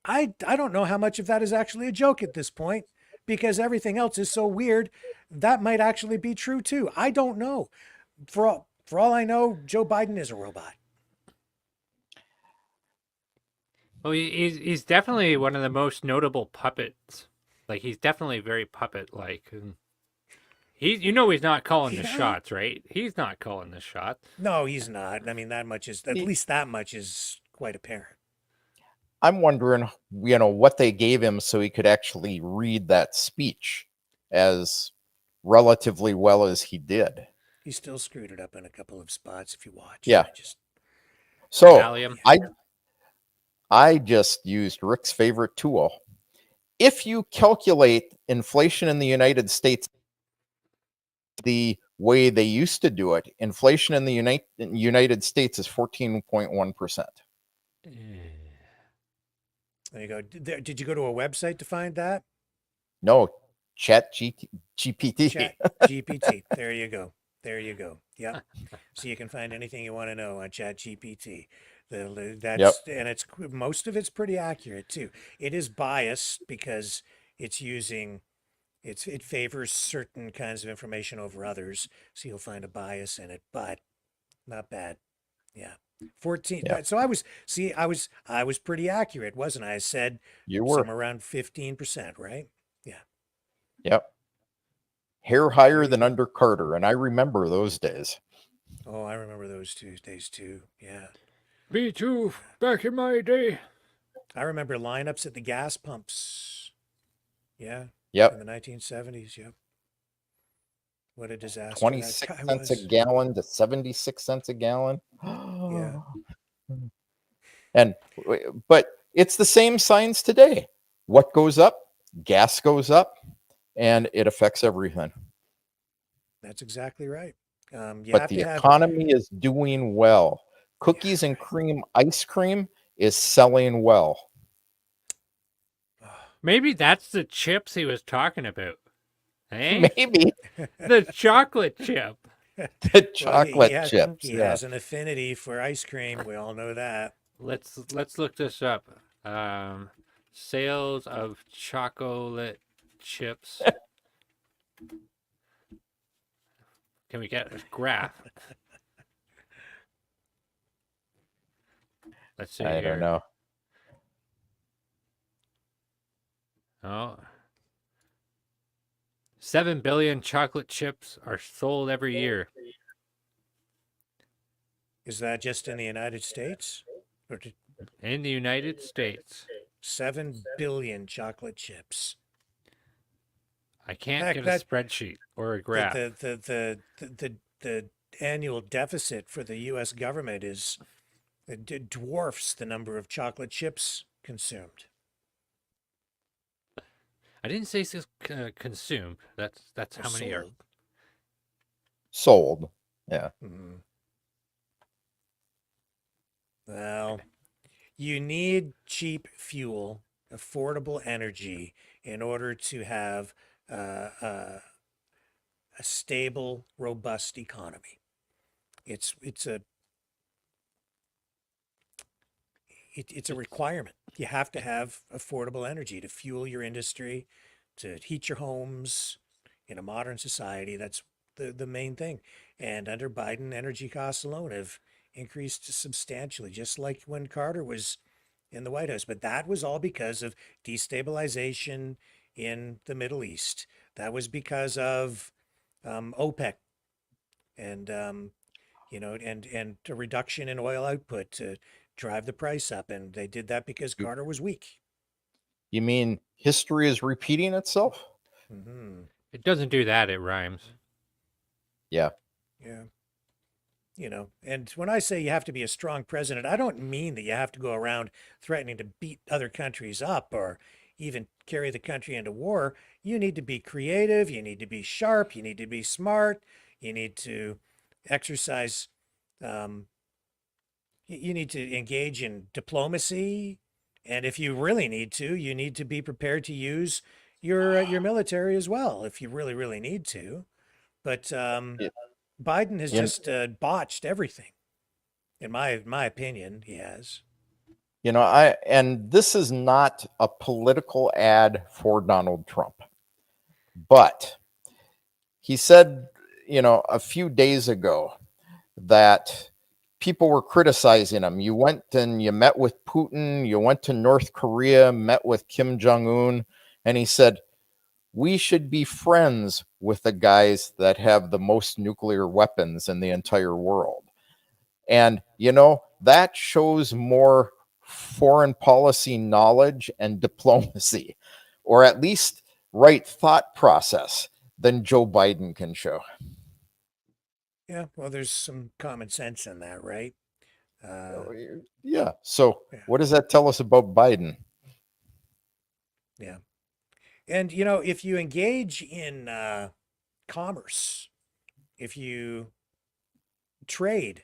I don't know how much of that is actually a joke at this point, because everything else is so weird. That might actually be true too. I don't know. For all I know, Joe Biden is a robot. Well, he's definitely one of the most notable puppets. Like, he's definitely very puppet-like. He's not calling the shots, right? He's not calling the shots. No, he's not. I mean, at least that much is quite apparent. I'm wondering, what they gave him so he could actually read that speech as relatively well as he did. He still screwed it up in a couple of spots if you watch. Yeah. So Valium. I just used Rick's favorite tool. If you calculate inflation in the United States the way they used to do it, inflation in the United States is 14.1%. There you go. Did you go to a website to find that? No, GPT. Chat GPT. There you go. Yep. So you can find anything you want to know on Chat GPT. And most of it's pretty accurate too. It is biased because it favors certain kinds of information over others, so you'll find a bias in it, but not bad. Yeah. 14. Yeah. So I was pretty accurate, wasn't I? I said you were somewhere around 15%, right? Yeah. Yep. Hair higher than under Carter, and I remember those days. Oh, I remember those days too. Yeah. Me too. Back in my day. I remember lineups at the gas pumps. Yeah. Yep. In the 1970s. Yep. What a disaster. 26 cents a gallon to 76 cents a gallon. Yeah. But it's the same signs today. What goes up? Gas goes up, and it affects everything. That's exactly right. But the economy is doing well. Cookies and cream ice cream is selling well. Maybe that's the chips he was talking about. Hey? Maybe. The chocolate chip. The chocolate chips. He has an affinity for ice cream. We all know that. Let's look this up. Sales of chocolate chips. Can we get a graph? Let's see. I don't know. Oh. 7 billion chocolate chips are sold every year. Is that just in the United States? In the United States. 7 billion chocolate chips. I can't get a spreadsheet or a graph. The the annual deficit for the U.S. government dwarfs the number of chocolate chips consumed. I didn't say consumed. That's how many are sold. Yeah. Mm-hmm. Well, you need cheap fuel, affordable energy in order to have a stable, robust economy. It's a requirement. You have to have affordable energy to fuel your industry, to heat your homes in a modern society. That's the main thing. And under Biden, energy costs alone have increased substantially, just like when Carter was in the White House. But that was all because of destabilization in the Middle East. That was because of OPEC and and a reduction in oil output to drive the price up, and they did that because Carter was weak. You mean history is repeating itself? Mm-hmm. It doesn't do that. It rhymes. Yeah. Yeah. And when I say you have to be a strong president, I don't mean that you have to go around threatening to beat other countries up or even carry the country into war. You need to be creative. You need to be sharp. You need to be smart. You need to exercise. You need to engage in diplomacy. And if you really need to, you need to be prepared to use your military as well, if you really, really need to. But Biden has just botched everything. In my opinion, he has. And this is not a political ad for Donald Trump, but he said, a few days ago that people were criticizing him. You went and you met with Putin, you went to North Korea, met with Kim Jong-un, and he said, we should be friends with the guys that have the most nuclear weapons in the entire world. And, that shows more foreign policy knowledge and diplomacy, or at least right thought process, than Joe Biden can show. Yeah, well, there's some common sense in that, right? Yeah. So what does that tell us about Biden? Yeah. And, if you engage in commerce, if you trade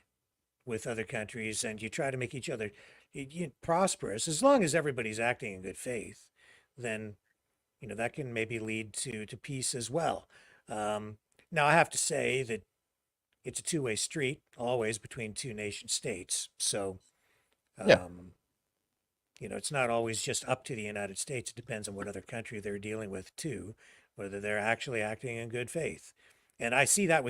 with other countries and you try to make each other prosperous, as long as everybody's acting in good faith, then, that can maybe lead to peace as well. Now, I have to say that it's a two-way street always between two nation states. So, it's not always just up to the United States. It depends on what other country they're dealing with too, whether they're actually acting in good faith. And I see that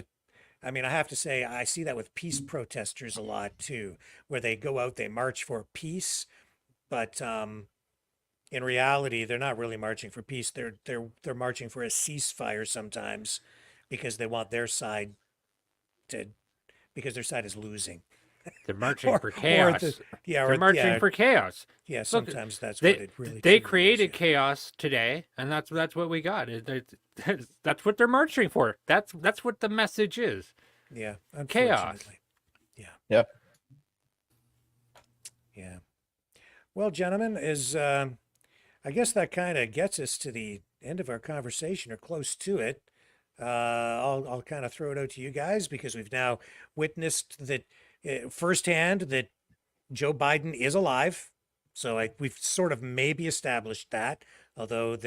I have to say, I see that with peace protesters a lot too, where they go out, they march for peace, but in reality, they're not really marching for peace. They're marching for a ceasefire sometimes because they want their side because their side is losing. They're marching for chaos. They're marching for chaos. Yeah, sometimes that's what it really. They created chaos today, and that's what we got. That's what they're marching for. That's what the message is. Yeah, chaos. Yeah. Yep. Yeah. Well, gentlemen, I guess that kind of gets us to the end of our conversation, or close to it. I'll kind of throw it out to you guys because we've now witnessed that firsthand that Joe Biden is alive. So we've sort of maybe established that. Although I'm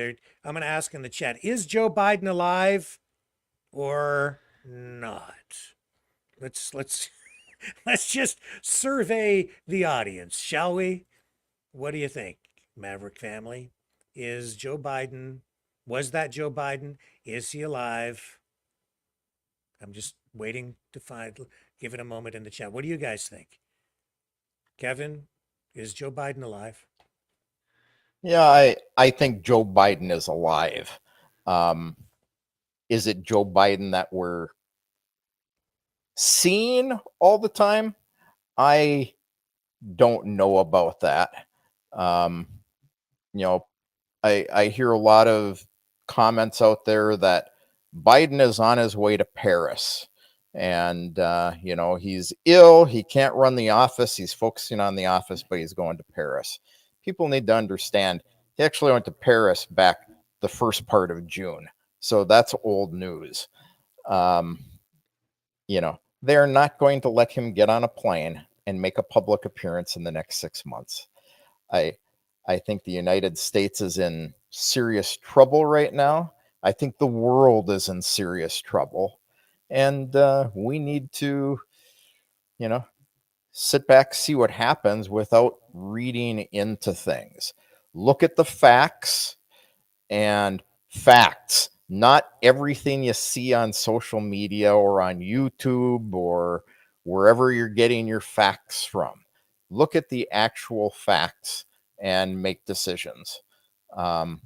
going to ask in the chat: is Joe Biden alive or not? Let's let's just survey the audience, shall we? What do you think, Maverick family? Was that Joe Biden? Is he alive? I'm just waiting to give it a moment in the chat. What do you guys think? Kevin, is Joe Biden alive? Yeah, I think Joe Biden is alive. Is it Joe Biden that we're seeing all the time? I don't know about that. I hear a lot of comments out there that Biden is on his way to Paris. And, he's ill. He can't run the office. He's focusing on the office, but he's going to Paris. People need to understand he actually went to Paris back the first part of June. So that's old news. They're not going to let him get on a plane and make a public appearance in the next 6 months. I think the United States is in serious trouble right now. I think the world is in serious trouble. And we need to, sit back, see what happens without reading into things. Look at the facts, and facts. Not everything you see on social media or on YouTube or wherever you're getting your facts from. Look at the actual facts and make decisions. The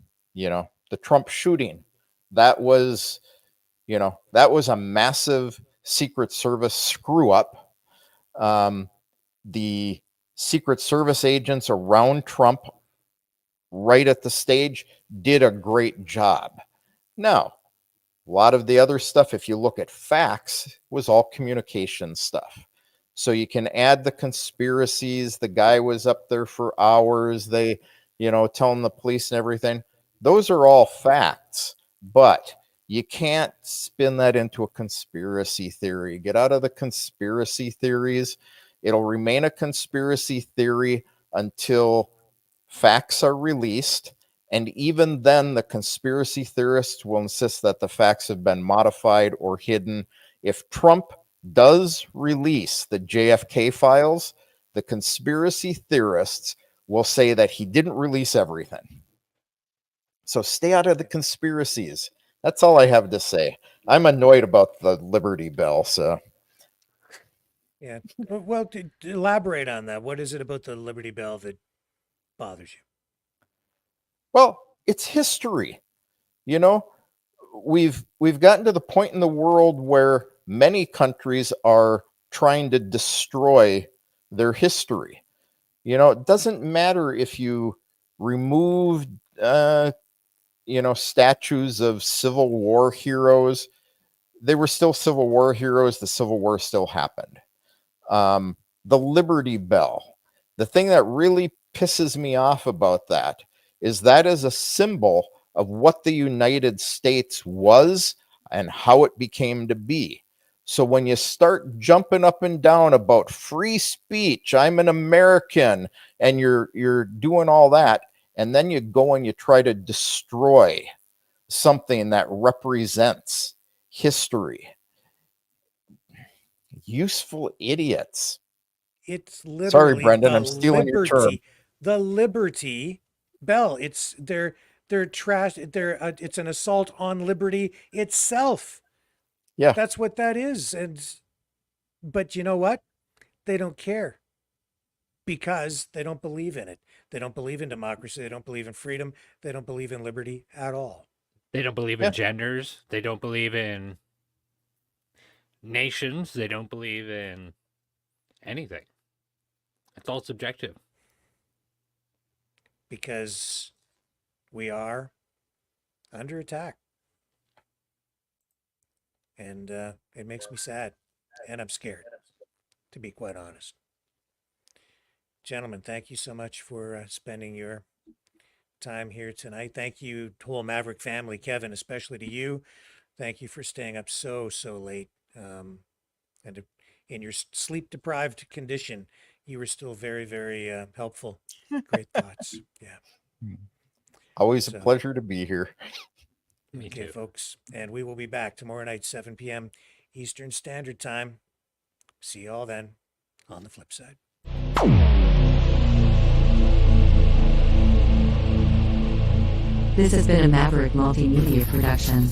Trump shooting, that was a massive Secret Service screw up. The Secret Service agents around Trump right at the stage did a great job. Now, a lot of the other stuff, if you look at facts, was all communication stuff. So you can add the conspiracies. The guy was up there for hours. They, telling the police and everything. Those are all facts, but you can't spin that into a conspiracy theory. Get out of the conspiracy theories. It'll remain a conspiracy theory until facts are released. And even then, the conspiracy theorists will insist that the facts have been modified or hidden. If Trump does release the JFK files, the conspiracy theorists will say that he didn't release everything. So stay out of the conspiracies. That's all I have to say. I'm annoyed about the Liberty Bell, so. Yeah. Well, to elaborate on that, what is it about the Liberty Bell that bothers you? Well, it's history. We've gotten to the point in the world where many countries are trying to destroy their history. It doesn't matter if you remove, statues of Civil War heroes. They were still Civil War heroes. The Civil War still happened. The Liberty Bell. The thing that really pisses me off about that is a symbol of what the United States was and how it became to be. So when you start jumping up and down about free speech, I'm an American, and you're doing all that, and then you go and you try to destroy something that represents history. Useful idiots. It's literally Sorry, Brendan, I'm stealing your term. The Liberty Bell. They're trash. It's an assault on liberty itself. Yeah, that's what that is. But you know what? They don't care because they don't believe in it. They don't believe in democracy. They don't believe in freedom. They don't believe in liberty at all. They don't believe in genders. They don't believe in nations. They don't believe in anything. It's all subjective. Because we are under attack. And it makes me sad. And I'm scared, to be quite honest. Gentlemen, thank you so much for spending your time here tonight. Thank you, whole Maverick family. Kevin, especially to you. Thank you for staying up so late. And in your sleep-deprived condition, you were still very, very helpful. Great thoughts. Yeah. Always a pleasure to be here. Okay, folks. And we will be back tomorrow night, 7 p.m. Eastern Standard Time. See you all then on the flip side. This has been a Maverick Multimedia production.